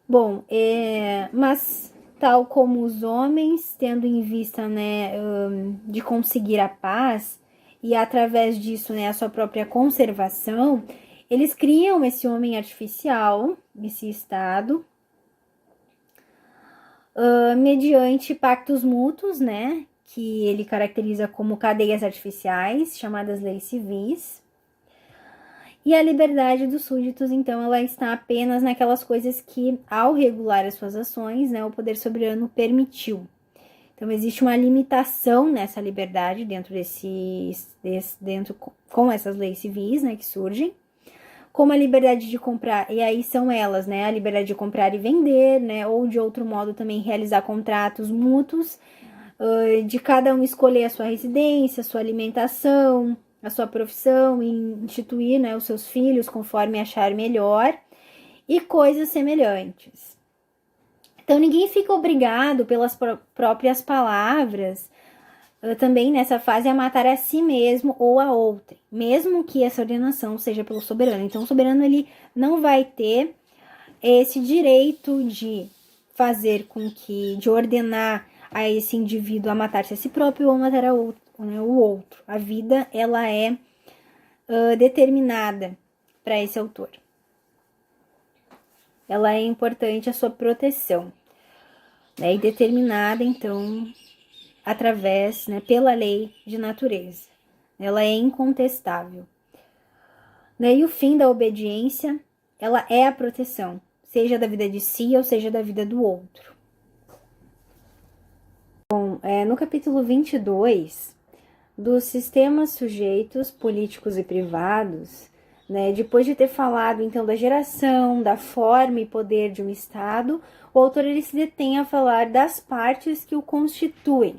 Bom, mas tal como os homens, tendo em vista, né, de conseguir a paz e através disso, né, a sua própria conservação, eles criam esse homem artificial, esse Estado, mediante pactos mútuos, né, que ele caracteriza como cadeias artificiais, chamadas leis civis. E a liberdade dos súditos, então, ela está apenas naquelas coisas que, ao regular as suas ações, né, o poder soberano permitiu. Então, existe uma limitação nessa liberdade dentro com essas leis civis, né, que surgem, como a liberdade de comprar, e aí são elas, né, a liberdade de comprar e vender, né, ou de outro modo também realizar contratos mútuos, de cada um escolher a sua residência, a sua alimentação, a sua profissão, e instituir, né, os seus filhos conforme achar melhor, e coisas semelhantes. Então, ninguém fica obrigado pelas próprias palavras, também nessa fase, a matar a si mesmo ou a outrem, mesmo que essa ordenação seja pelo soberano. Então, o soberano, ele não vai ter esse direito de fazer com que, de ordenar a esse indivíduo a matar-se a si próprio ou matar o outro. A vida, ela é determinada para esse autor. Ela é importante a sua proteção, né, e determinada, então, através, né, pela lei de natureza. Ela é incontestável. Né, e o fim da obediência, ela é a proteção, seja da vida de si ou seja da vida do outro. Bom, no capítulo 22, dos sistemas sujeitos, políticos e privados, né, depois de ter falado, então, da geração, da forma e poder de um Estado, o autor, ele se detém a falar das partes que o constituem.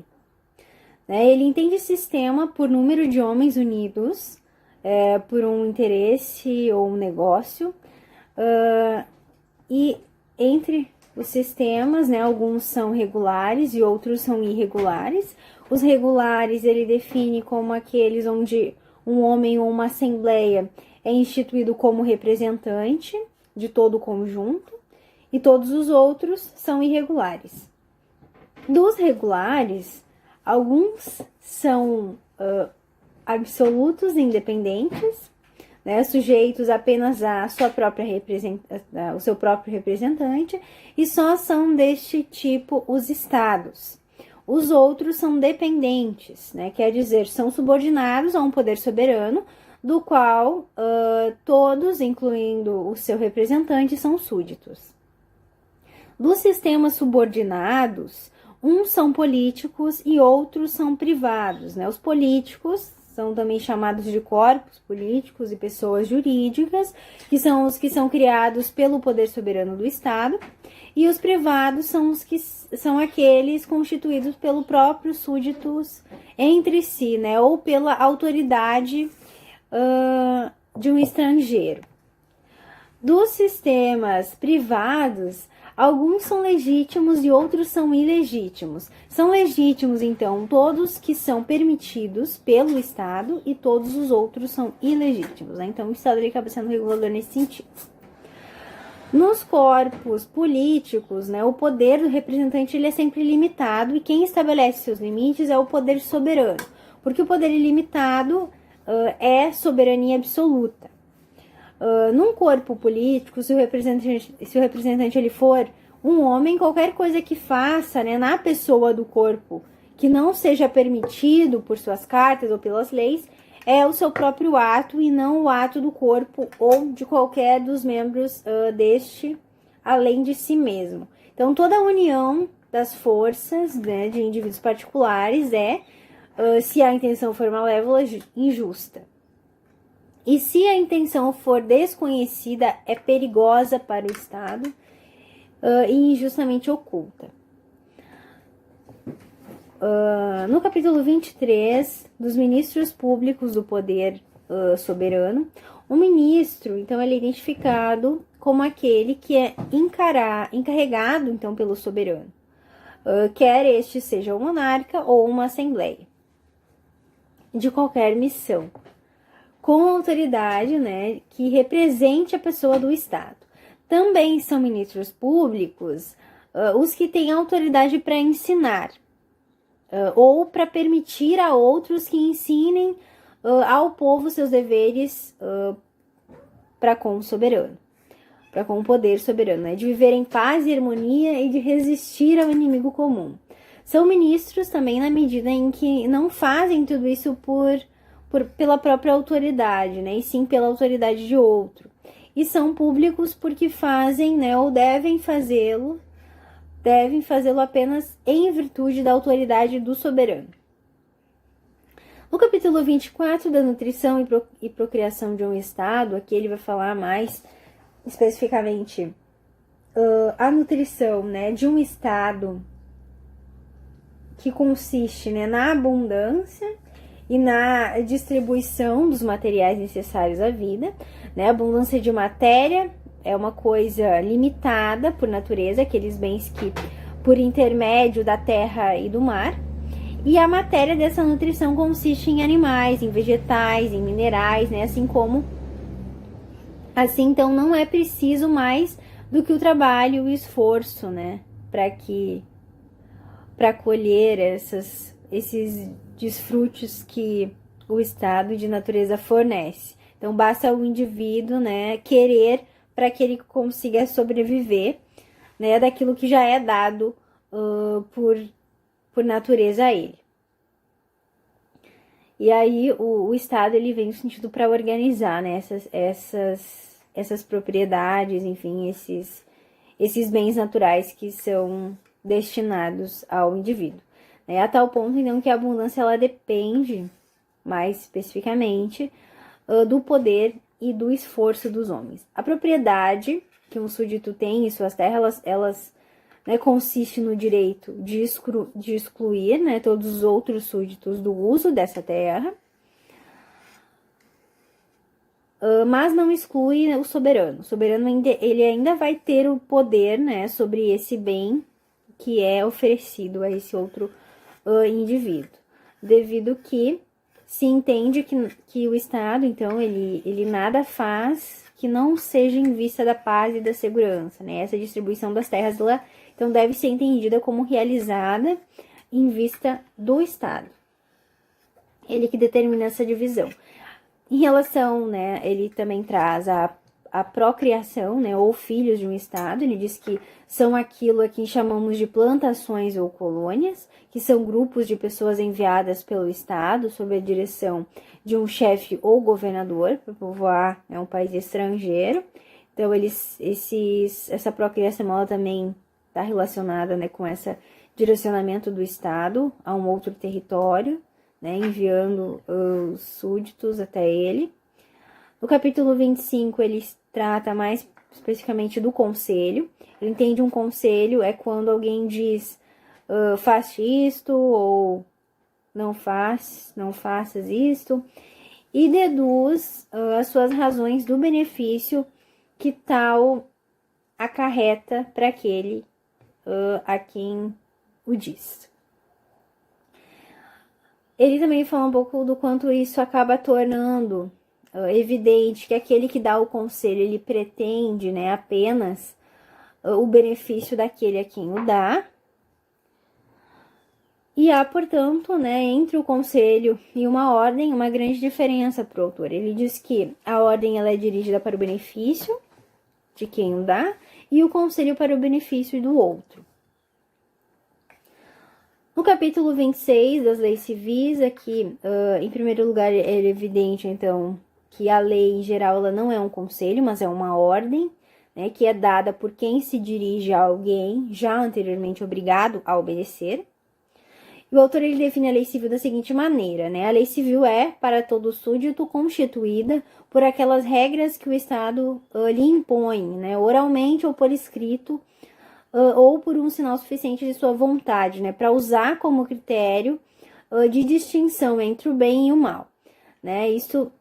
Né, ele entende o sistema por número de homens unidos, por um interesse ou um negócio, e entre os sistemas, né, alguns são regulares e outros são irregulares. Os regulares ele define como aqueles onde um homem ou uma assembleia é instituído como representante de todo o conjunto, e todos os outros são irregulares. Dos regulares, alguns são absolutos e independentes, né, sujeitos apenas à sua própria ao seu próprio representante, e só são deste tipo os estados. Os outros são dependentes, né, quer dizer, são subordinados a um poder soberano, do qual todos, incluindo o seu representante, são súditos. Dos sistemas subordinados, uns são políticos e outros são privados, né? Os políticos são também chamados de corpos políticos e pessoas jurídicas, que são os que são criados pelo poder soberano do Estado, E os privados são os que são aqueles constituídos pelo próprio súditos entre si, né? Ou pela autoridade de um estrangeiro. Dos sistemas privados, alguns são legítimos e outros são ilegítimos. São legítimos, então, todos que são permitidos pelo Estado e todos os outros são ilegítimos, né? Então, o Estado ele acaba sendo regulador nesse sentido. Nos corpos políticos, né, o poder do representante ele é sempre limitado e quem estabelece seus limites é o poder soberano, porque o poder ilimitado é soberania absoluta. Num corpo político, se o representante ele for um homem, qualquer coisa que faça, né, na pessoa do corpo que não seja permitido por suas cartas ou pelas leis, é o seu próprio ato e não o ato do corpo ou de qualquer dos membros deste, além de si mesmo. Então, toda a união das forças, né, de indivíduos particulares se a intenção for malévola, injusta. E se a intenção for desconhecida, é perigosa para o Estado e injustamente oculta. No capítulo 23 dos ministros públicos do poder soberano, o ministro, então, ele é identificado como aquele que é encarregado, então, pelo soberano, quer este seja um monarca ou uma assembleia, de qualquer missão, com autoridade, né, que represente a pessoa do Estado. Também são ministros públicos os que têm autoridade para ensinar, ou para permitir a outros que ensinem ao povo seus deveres para com o soberano, para com o poder soberano, né? De viver em paz e harmonia e de resistir ao inimigo comum. São ministros também na medida em que não fazem tudo isso pela própria autoridade, né? E sim pela autoridade de outro. E são públicos porque fazem, né? Ou devem fazê-lo apenas em virtude da autoridade do soberano. No capítulo 24 da nutrição e procriação de um Estado, aqui ele vai falar mais especificamente a nutrição, né, de um Estado que consiste, né, na abundância e na distribuição dos materiais necessários à vida, né, abundância de matéria é uma coisa limitada por natureza, aqueles bens que por intermédio da terra e do mar. E a matéria dessa nutrição consiste em animais, em vegetais, em minerais, né? Assim, então, não é preciso mais do que o trabalho e o esforço, né? Para colher esses desfrutos que o estado de natureza fornece. Então, basta o indivíduo, né, querer para que ele consiga sobreviver, né, daquilo que já é dado por natureza a ele. E aí o Estado ele vem no sentido para organizar, né, essas propriedades, enfim, esses bens naturais que são destinados ao indivíduo. Né, a tal ponto, então, que a abundância ela depende, mais especificamente, do poder e do esforço dos homens. A propriedade que um súdito tem em suas terras, elas né, consiste no direito de excluir, né, todos os outros súditos do uso dessa terra, mas não exclui, né, o soberano. O soberano ele ainda vai ter o poder, né, sobre esse bem que é oferecido a esse outro indivíduo, devido que se entende que o Estado, então, ele nada faz que não seja em vista da paz e da segurança, né? Essa distribuição das terras, ela, então, deve ser entendida como realizada em vista do Estado. Ele que determina essa divisão. Em relação, né, ele também traz a procriação, né, ou filhos de um Estado. Ele diz que são aquilo a que chamamos de plantações ou colônias, que são grupos de pessoas enviadas pelo Estado sob a direção de um chefe ou governador para povoar, né, um país estrangeiro. Então, essa procriação ela também está relacionada, né, com esse direcionamento do Estado a um outro território, né, enviando os súditos até ele. No capítulo 25, ele trata mais especificamente do conselho. Ele entende um conselho é quando alguém diz faz isto ou não faças isto, e deduz as suas razões do benefício que tal acarreta para aquele a quem o diz. Ele também fala um pouco do quanto isso acaba tornando evidente que aquele que dá o conselho, ele pretende, né, apenas o benefício daquele a quem o dá. E há, portanto, né, entre o conselho e uma ordem, uma grande diferença para o autor. Ele diz que a ordem ela é dirigida para o benefício de quem o dá e o conselho para o benefício do outro. No capítulo 26 das leis civis, aqui, em primeiro lugar, é evidente, então, que a lei, em geral, ela não é um conselho, mas é uma ordem, né, que é dada por quem se dirige a alguém já anteriormente obrigado a obedecer. E o autor, ele define a lei civil da seguinte maneira, né? A lei civil é, para todo súdito, constituída por aquelas regras que o Estado lhe impõe, né? Oralmente ou por escrito, ou por um sinal suficiente de sua vontade, né, para usar como critério de distinção entre o bem e o mal, né? Isso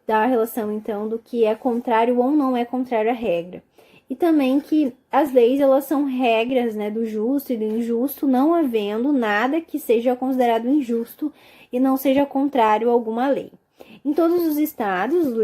dá a relação, então, do que é contrário ou não é contrário à regra. E também que as leis, elas são regras, né, do justo e do injusto, não havendo nada que seja considerado injusto e não seja contrário a alguma lei. Em todos os estados, o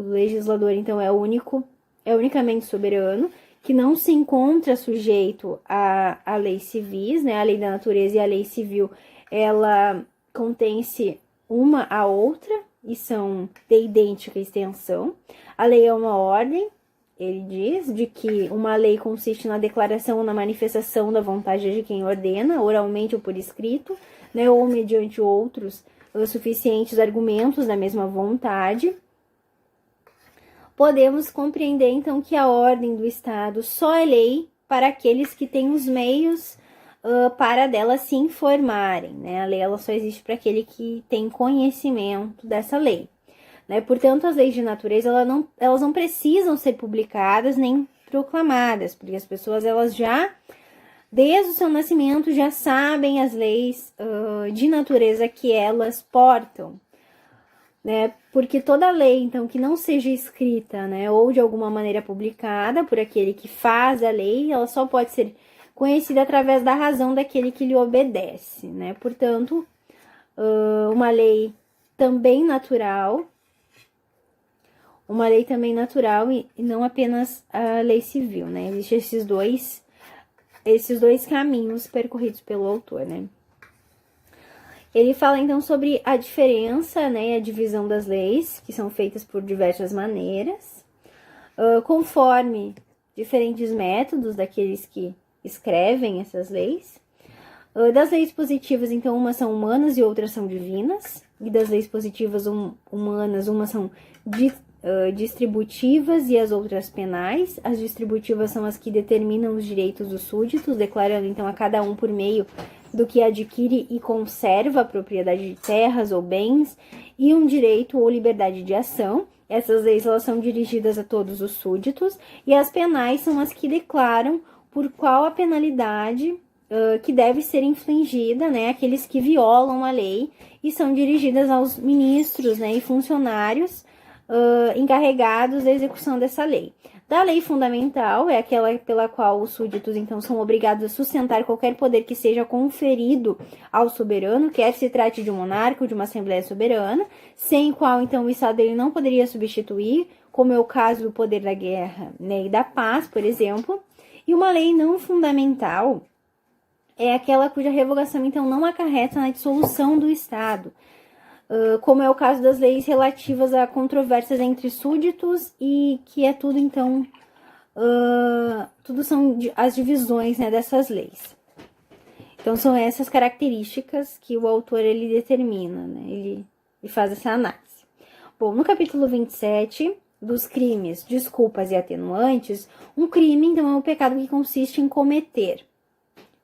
legislador então, é unicamente soberano, que não se encontra sujeito à lei civis, né? A lei da natureza e a lei civil, ela contém-se uma à outra e são de idêntica extensão. A lei é uma ordem, ele diz, de que uma lei consiste na declaração ou na manifestação da vontade de quem ordena, oralmente ou por escrito, né? Ou mediante outros suficientes argumentos da mesma vontade. Podemos compreender, então, que a ordem do Estado só é lei para aqueles que têm os meios para dela se informarem, né? A lei, ela só existe para aquele que tem conhecimento dessa lei, né? Portanto, as leis de natureza, elas não precisam ser publicadas nem proclamadas, porque as pessoas, elas já, desde o seu nascimento, já sabem as leis de natureza que elas portam, né? Porque toda lei, então, que não seja escrita, né, ou de alguma maneira publicada por aquele que faz a lei, ela só pode ser conhecida através da razão daquele que lhe obedece, né? Portanto, uma lei também natural e não apenas a lei civil, né? Existem esses dois caminhos percorridos pelo autor, né? Ele fala, então, sobre a diferença, né, e a divisão das leis, que são feitas por diversas maneiras, conforme diferentes métodos daqueles que escrevem essas leis. Das leis positivas, então, umas são humanas e outras são divinas. E das leis positivas humanas, umas são distributivas e as outras penais. As distributivas são as que determinam os direitos dos súditos, declarando, então, a cada um por meio do que adquire e conserva a propriedade de terras ou bens e um direito ou liberdade de ação. Essas leis, elas são dirigidas a todos os súditos, e as penais são as que declaram por qual a penalidade que deve ser infligida, né, aqueles que violam a lei, e são dirigidas aos ministros, né, e funcionários encarregados da execução dessa lei. Da lei fundamental, é aquela pela qual os súditos, então, são obrigados a sustentar qualquer poder que seja conferido ao soberano, quer se trate de um monarca ou de uma assembleia soberana, sem qual, então, o Estado ele não poderia substituir, como é o caso do poder da guerra, né, e da paz, por exemplo. E uma lei não fundamental é aquela cuja revogação, então, não acarreta na dissolução do Estado, como é o caso das leis relativas a controvérsias entre súditos, e que é tudo, então, tudo são as divisões, né, dessas leis. Então, são essas características que o autor, ele determina, né, ele faz essa análise. Bom, no capítulo 27, dos crimes, desculpas e atenuantes, um crime, então, é um pecado que consiste em cometer,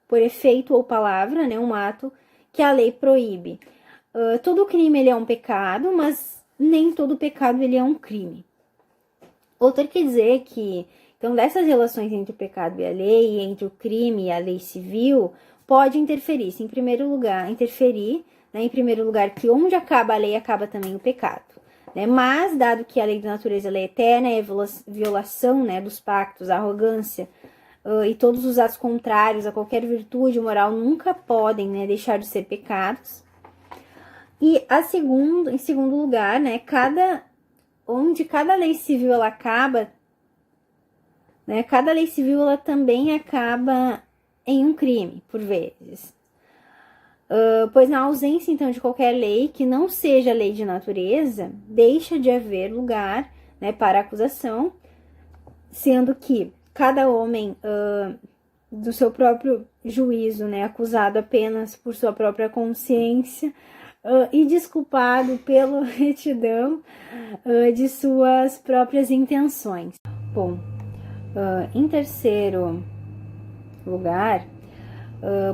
por efeito ou palavra, né, um ato que a lei proíbe. Todo crime, ele é um pecado, mas nem todo pecado, ele é um crime. O autor quer dizer que, então, dessas relações entre o pecado e a lei, entre o crime e a lei civil, pode interferir. Se, em primeiro lugar, interferir, né, em primeiro lugar, que onde acaba a lei, acaba também o pecado. Né? Mas, dado que a lei da natureza ela é eterna, é a violação, né, dos pactos, a arrogância e todos os atos contrários a qualquer virtude moral nunca podem, né, deixar de ser pecados. E em segundo lugar, né, onde cada lei civil ela acaba, né, cada lei civil ela também acaba em um crime, por vezes. Pois na ausência, então, de qualquer lei que não seja lei de natureza, deixa de haver lugar, né, para acusação, sendo que cada homem, do seu próprio juízo, né, acusado apenas por sua própria consciência, e desculpado pela retidão de suas próprias intenções. Bom, em terceiro lugar,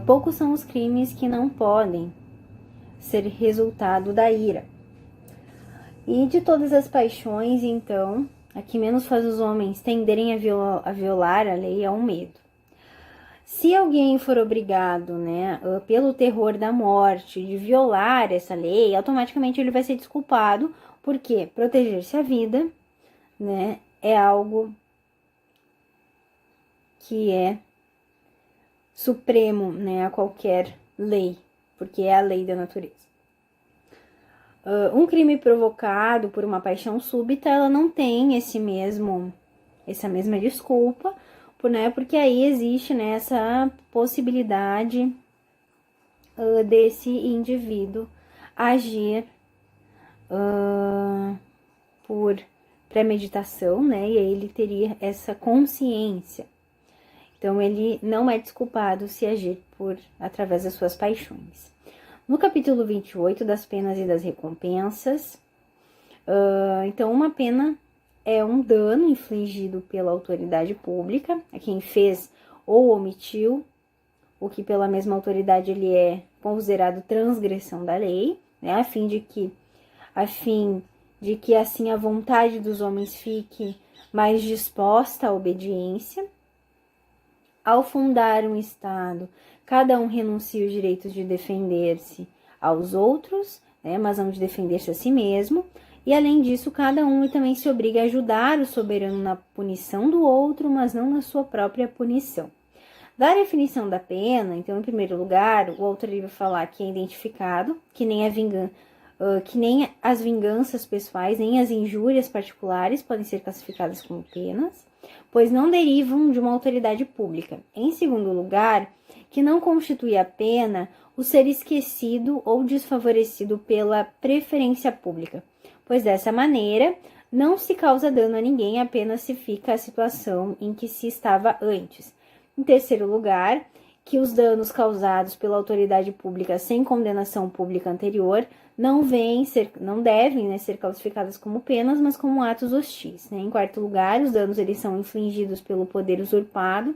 poucos são os crimes que não podem ser resultado da ira. E de todas as paixões, então, a que menos faz os homens tenderem a violar a lei é o medo. Se alguém for obrigado, né, pelo terror da morte, de violar essa lei, automaticamente ele vai ser desculpado, porque proteger-se a vida, né, é algo que é supremo, né, a qualquer lei, porque é a lei da natureza. Um crime provocado por uma paixão súbita, ela não tem essa mesma desculpa, né, porque aí existe, né, essa possibilidade desse indivíduo agir por premeditação, né, e aí ele teria essa consciência. Então, ele não é desculpado se agir através das suas paixões. No capítulo 28 das penas e das recompensas, então, uma pena é um dano infligido pela autoridade pública a quem fez ou omitiu o que pela mesma autoridade ele é considerado transgressão da lei, né, a fim de que assim a vontade dos homens fique mais disposta à obediência. Ao fundar um Estado, cada um renuncia os direitos de defender-se aos outros, né, mas não de defender-se a si mesmo. E, além disso, cada um também se obriga a ajudar o soberano na punição do outro, mas não na sua própria punição. Da definição da pena, então, em primeiro lugar, o autor vai falar que é identificado, que nem as vinganças pessoais, nem as injúrias particulares podem ser classificadas como penas, pois não derivam de uma autoridade pública. Em segundo lugar, que não constitui a pena o ser esquecido ou desfavorecido pela preferência pública, pois dessa maneira não se causa dano a ninguém, apenas se fica a situação em que se estava antes. Em terceiro lugar, que os danos causados pela autoridade pública sem condenação pública anterior não devem ser classificados como penas, mas como atos hostis. Né? Em quarto lugar, os danos eles são infligidos pelo poder usurpado,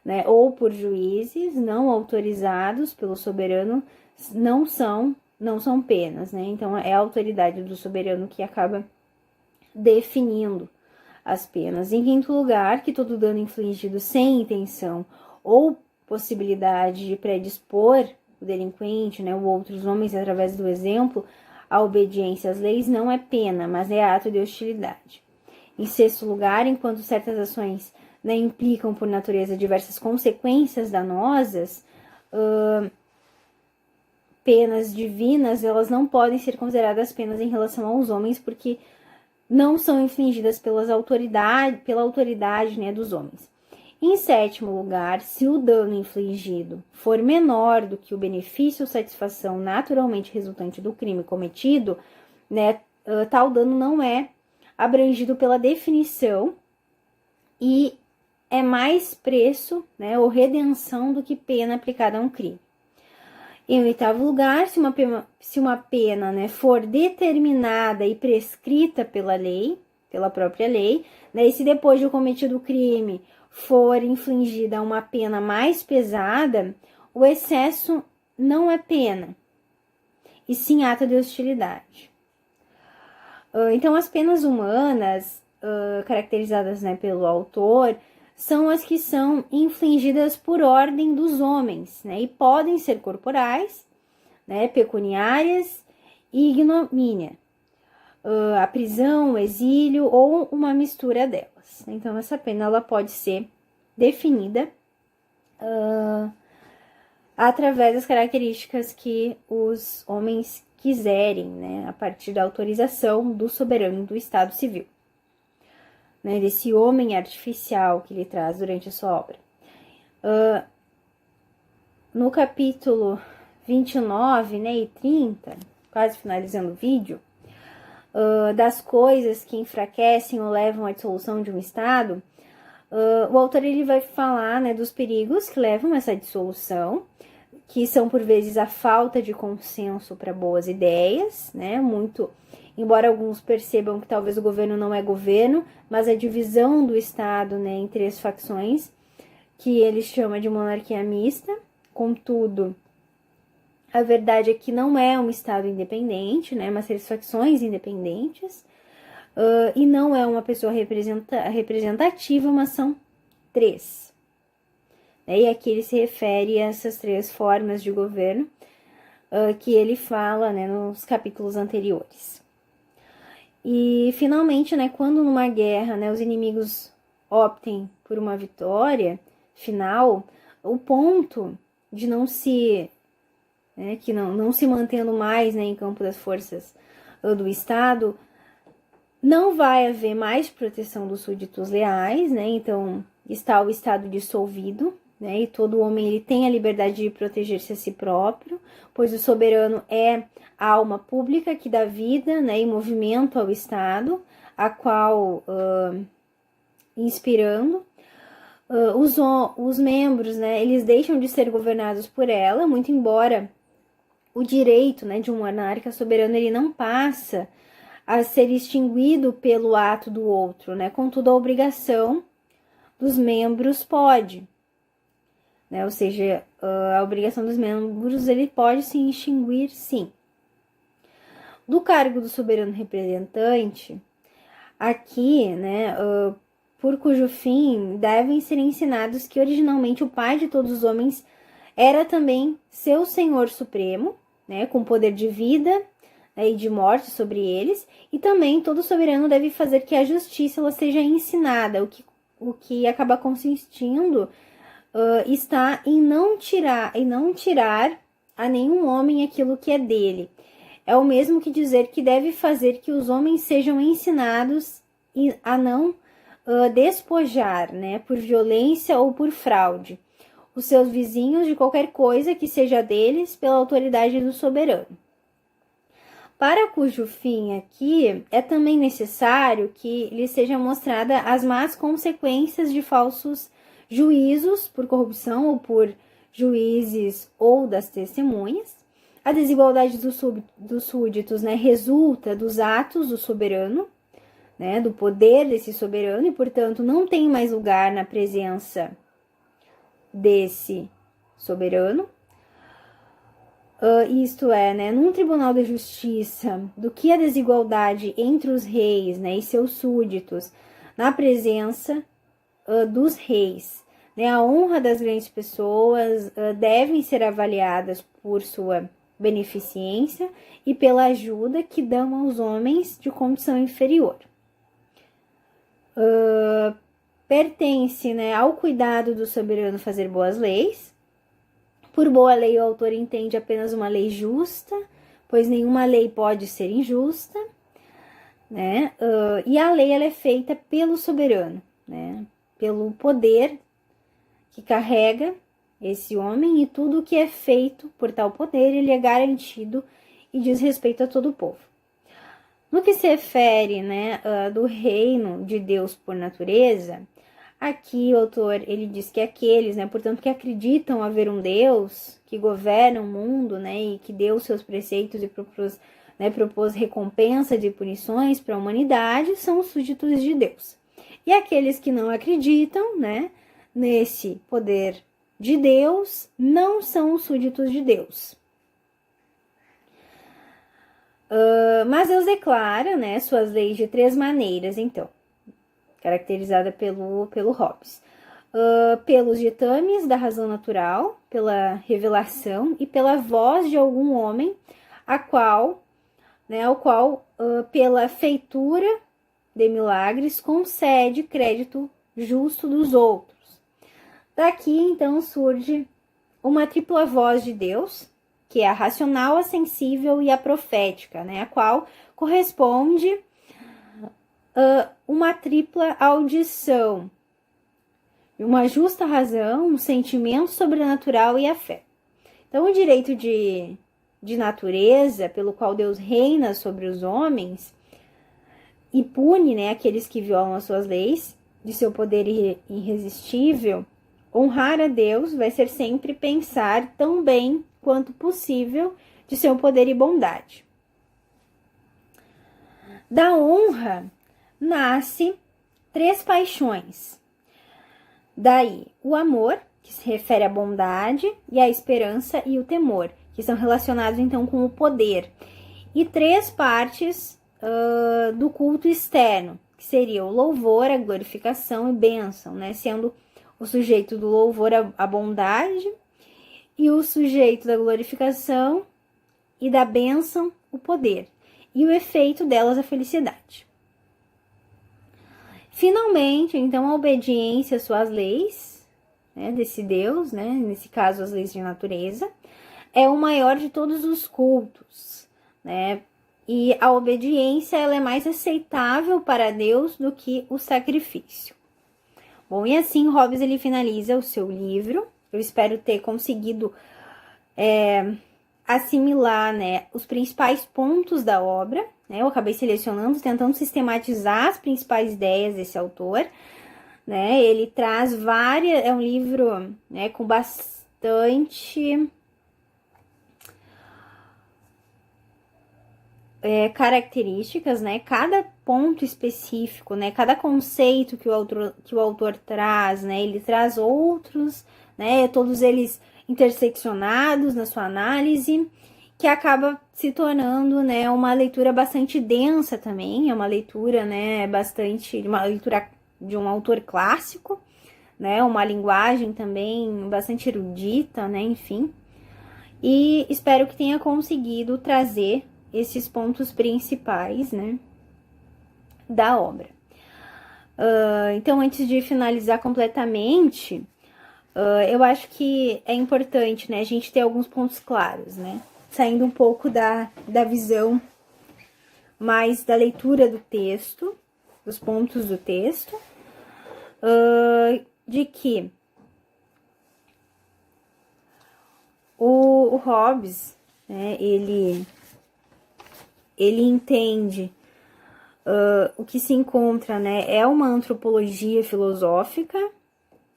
né, ou por juízes não autorizados pelo soberano, não são penas. Né? Então, é a autoridade do soberano que acaba definindo as penas. Em quinto lugar, que todo dano infligido sem intenção ou possibilidade de predispor o delinquente, né, ou outros homens, através do exemplo, a obediência às leis não é pena, mas é ato de hostilidade. Em sexto lugar, enquanto certas ações, né, implicam por natureza diversas consequências danosas, penas divinas, elas não podem ser consideradas penas em relação aos homens, porque não são infligidas pela autoridade, né, dos homens. Em sétimo lugar, se o dano infligido for menor do que o benefício ou satisfação naturalmente resultante do crime cometido, né, tal dano não é abrangido pela definição e é mais preço, né, ou redenção do que pena aplicada a um crime. Em oitavo lugar, se uma pena, né, for determinada e prescrita pela lei, pela própria lei, né, e se depois de cometido o crime for infligida uma pena mais pesada, o excesso não é pena, e sim ato de hostilidade. Então, as penas humanas, caracterizadas, né, pelo autor, são as que são infligidas por ordem dos homens, né, e podem ser corporais, né, pecuniárias e ignomínia, a prisão, o exílio ou uma mistura delas. Então, essa pena ela pode ser definida através das características que os homens quiserem, né, a partir da autorização do soberano do Estado Civil, né, desse homem artificial que ele traz durante a sua obra. No capítulo 29, né, e 30, quase finalizando o vídeo, das coisas que enfraquecem ou levam à dissolução de um Estado, o autor ele vai falar, né, dos perigos que levam a essa dissolução, que são por vezes a falta de consenso para boas ideias, né, embora alguns percebam que talvez o governo não é governo, mas a divisão do Estado, né, em 3 facções, que ele chama de monarquia mista. Contudo, a verdade é que não é um Estado independente, né, mas 3 facções independentes, e não é uma pessoa representativa, mas são 3. E aqui ele se refere a essas 3 formas de governo que ele fala, né, nos capítulos anteriores. E finalmente, né, quando numa guerra, né, os inimigos optem por uma vitória final, o ponto de não se, né, que não se mantendo mais, né, em campo das forças do Estado, não vai haver mais proteção dos súditos leais, né, então está o Estado dissolvido, né, e todo homem ele tem a liberdade de proteger-se a si próprio, pois o soberano é a alma pública que dá vida, né, e movimento ao Estado, a qual, inspirando, os membros, né, eles deixam de ser governados por ela, muito embora o direito, né, de um monarca soberano ele não passa a ser extinguido pelo ato do outro, né, contudo a obrigação dos membros pode. Né? Ou seja, a obrigação dos membros ele pode se extinguir, sim. Do cargo do soberano representante, aqui, né, por cujo fim devem ser ensinados que originalmente o pai de todos os homens era também seu senhor supremo, né, com poder de vida, né, e de morte sobre eles, e também todo soberano deve fazer que a justiça ela seja ensinada, o que acaba consistindo está em não tirar a nenhum homem aquilo que é dele. É o mesmo que dizer que deve fazer que os homens sejam ensinados a não despojar, né, por violência ou por fraude, os seus vizinhos de qualquer coisa que seja deles pela autoridade do soberano. Para cujo fim aqui é também necessário que lhe seja mostrada as más consequências de falsos juízos por corrupção ou por juízes ou das testemunhas. A desigualdade dos súditos, né, resulta dos atos do soberano, né, do poder desse soberano, e, portanto, não tem mais lugar na presença desse soberano. Isto é, né, num tribunal de justiça, do que a desigualdade entre os reis, né, e seus súditos, na presença dos reis. Né, a honra das grandes pessoas devem ser avaliadas por sua beneficência e pela ajuda que dão aos homens de condição inferior. Pertence, né, ao cuidado do soberano fazer boas leis. Por boa lei, o autor entende apenas uma lei justa, pois nenhuma lei pode ser injusta, né? E a lei ela é feita pelo soberano, né? Pelo poder que carrega esse homem, e tudo que é feito por tal poder, ele é garantido e diz respeito a todo o povo. No que se refere, né, do reino de Deus por natureza, aqui o autor ele diz que aqueles, né, portanto, que acreditam haver um Deus que governa o mundo, né, e que deu seus preceitos e propôs recompensa de punições para a humanidade, são os súditos de Deus. E aqueles que não acreditam, né, nesse poder de Deus, não são os súditos de Deus. Mas Deus declara, né, suas leis de 3 maneiras, então. caracterizada pelo Hobbes. Pelos ditames da razão natural, pela revelação e pela voz de algum homem, ao qual, pela feitura de milagres, concede crédito justo dos outros. Daqui, então, surge uma tripla voz de Deus, que é a racional, a sensível e a profética, né? A qual corresponde uma tripla audição, uma justa razão, um sentimento sobrenatural e a fé. Então, o direito de natureza, pelo qual Deus reina sobre os homens e pune, né, aqueles que violam as suas leis, de seu poder irresistível, honrar a Deus vai ser sempre pensar tão bem quanto possível de seu poder e bondade. Da honra nasce 3 paixões. Daí, o amor, que se refere à bondade, e a esperança e o temor, que são relacionados então com o poder. E 3 partes do culto externo, que seria o louvor, a glorificação e bênção, né? Sendo o sujeito do louvor a bondade e o sujeito da glorificação e da bênção o poder. E o efeito delas a felicidade. Finalmente, então, a obediência às suas leis, né, desse Deus, né, nesse caso as leis de natureza, é o maior de todos os cultos, né? E a obediência ela é mais aceitável para Deus do que o sacrifício. Bom, e assim Hobbes ele finaliza o seu livro. Eu espero ter conseguido assimilar, né, os principais pontos da obra, né? Eu acabei selecionando, tentando sistematizar as principais ideias desse autor, né? Ele traz várias, é um livro, né, com bastante características, né? Cada ponto específico, né? Cada conceito que o autor traz, né? Ele traz outros, né? Todos eles interseccionados na sua análise, que acaba se tornando, né, uma leitura bastante densa também. É uma leitura, né, uma leitura de um autor clássico, né? Uma linguagem também bastante erudita, né? Enfim. E espero que tenha conseguido trazer esses pontos principais, né, da obra. Então, antes de finalizar completamente, eu acho que é importante, né, a gente ter alguns pontos claros, né, saindo um pouco da visão mais da leitura do texto, dos pontos do texto, de que o Hobbes, né, ele entende o que se encontra, né, é uma antropologia filosófica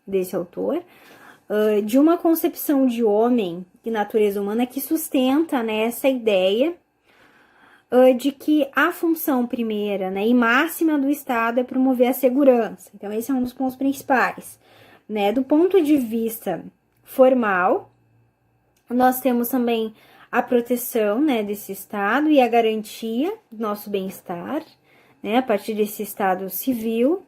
desse autor, de uma concepção de homem e natureza humana que sustenta, né, essa ideia de que a função primeira, né, e máxima do Estado é promover a segurança. Então, esse é um dos pontos principais, né? Do ponto de vista formal, nós temos também a proteção, né, desse Estado e a garantia do nosso bem-estar, né, a partir desse Estado civil.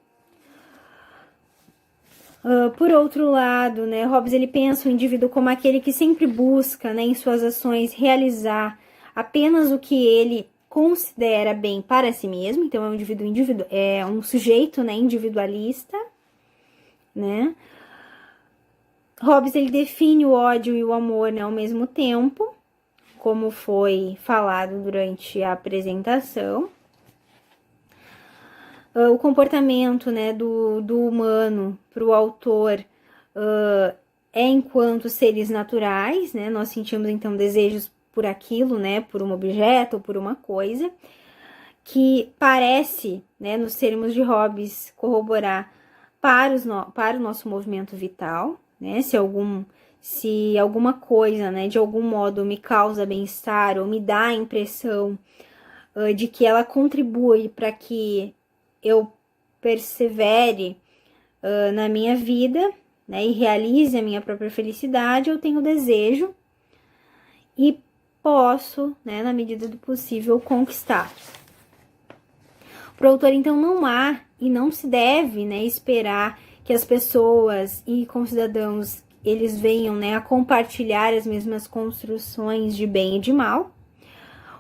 Por outro lado, né, Hobbes ele pensa o indivíduo como aquele que sempre busca, né, em suas ações realizar apenas o que ele considera bem para si mesmo. Então é um é um sujeito, né, individualista, né? Hobbes ele define o ódio e o amor, né, ao mesmo tempo, como foi falado durante a apresentação. O comportamento, né, do humano para o autor é enquanto seres naturais, né? Nós sentimos então desejos por aquilo, né, por um objeto ou por uma coisa, que parece, né, nos termos de Hobbes, corroborar para o nosso movimento vital, né? Se alguma coisa, né, de algum modo me causa bem-estar ou me dá a impressão de que ela contribui para que eu persevere na minha vida, né, e realize a minha própria felicidade, eu tenho desejo e posso, né, na medida do possível, conquistar. Para o autor, então, não há e não se deve, né, esperar que as pessoas e concidadãos eles venham, né, a compartilhar as mesmas construções de bem e de mal.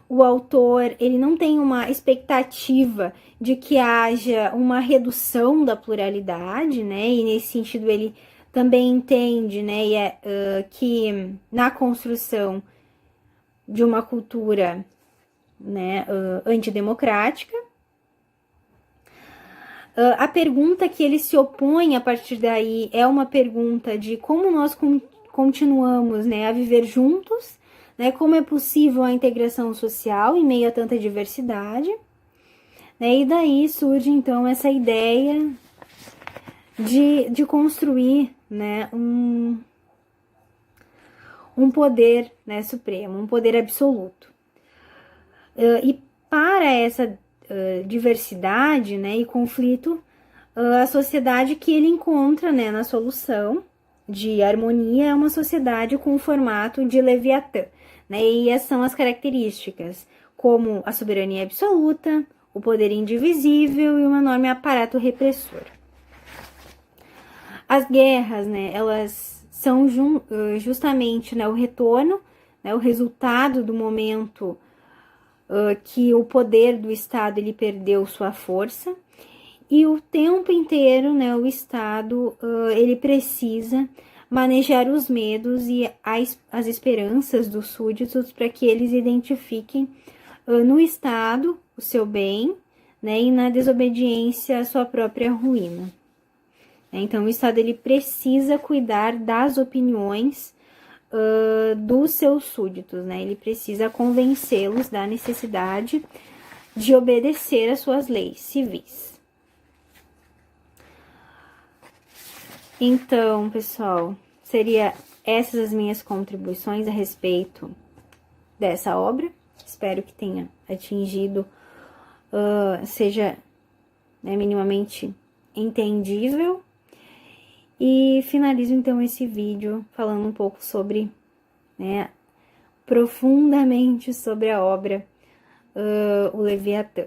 O autor ele não tem uma expectativa de que haja uma redução da pluralidade, né? E nesse sentido ele também entende, né, que na construção de uma cultura, né, antidemocrática, a pergunta que ele se opõe a partir daí é uma pergunta de como nós continuamos, né, a viver juntos, né, como é possível a integração social em meio a tanta diversidade, né, e daí surge então essa ideia de construir, né, um poder, né, supremo, um poder absoluto. E para essa diversidade, né, e conflito, a sociedade que ele encontra, né, na solução de harmonia é uma sociedade com o formato de Leviatã, né, e essas são as características, como a soberania absoluta, o poder indivisível e um enorme aparato repressor. As guerras, né, elas são justamente, né, o retorno, né, o resultado do momento que o poder do Estado ele perdeu sua força, e o tempo inteiro, né, o Estado ele precisa manejar os medos e as esperanças dos súditos para que eles identifiquem no Estado o seu bem, né, e na desobediência a sua própria ruína. Então, o Estado ele precisa cuidar das opiniões dos seus súditos, né? Ele precisa convencê-los da necessidade de obedecer às suas leis civis. Então, pessoal, seria essas as minhas contribuições a respeito dessa obra. Espero que tenha atingido, seja, né, minimamente entendível. E finalizo então esse vídeo falando um pouco sobre, né, profundamente sobre a obra O Leviatã.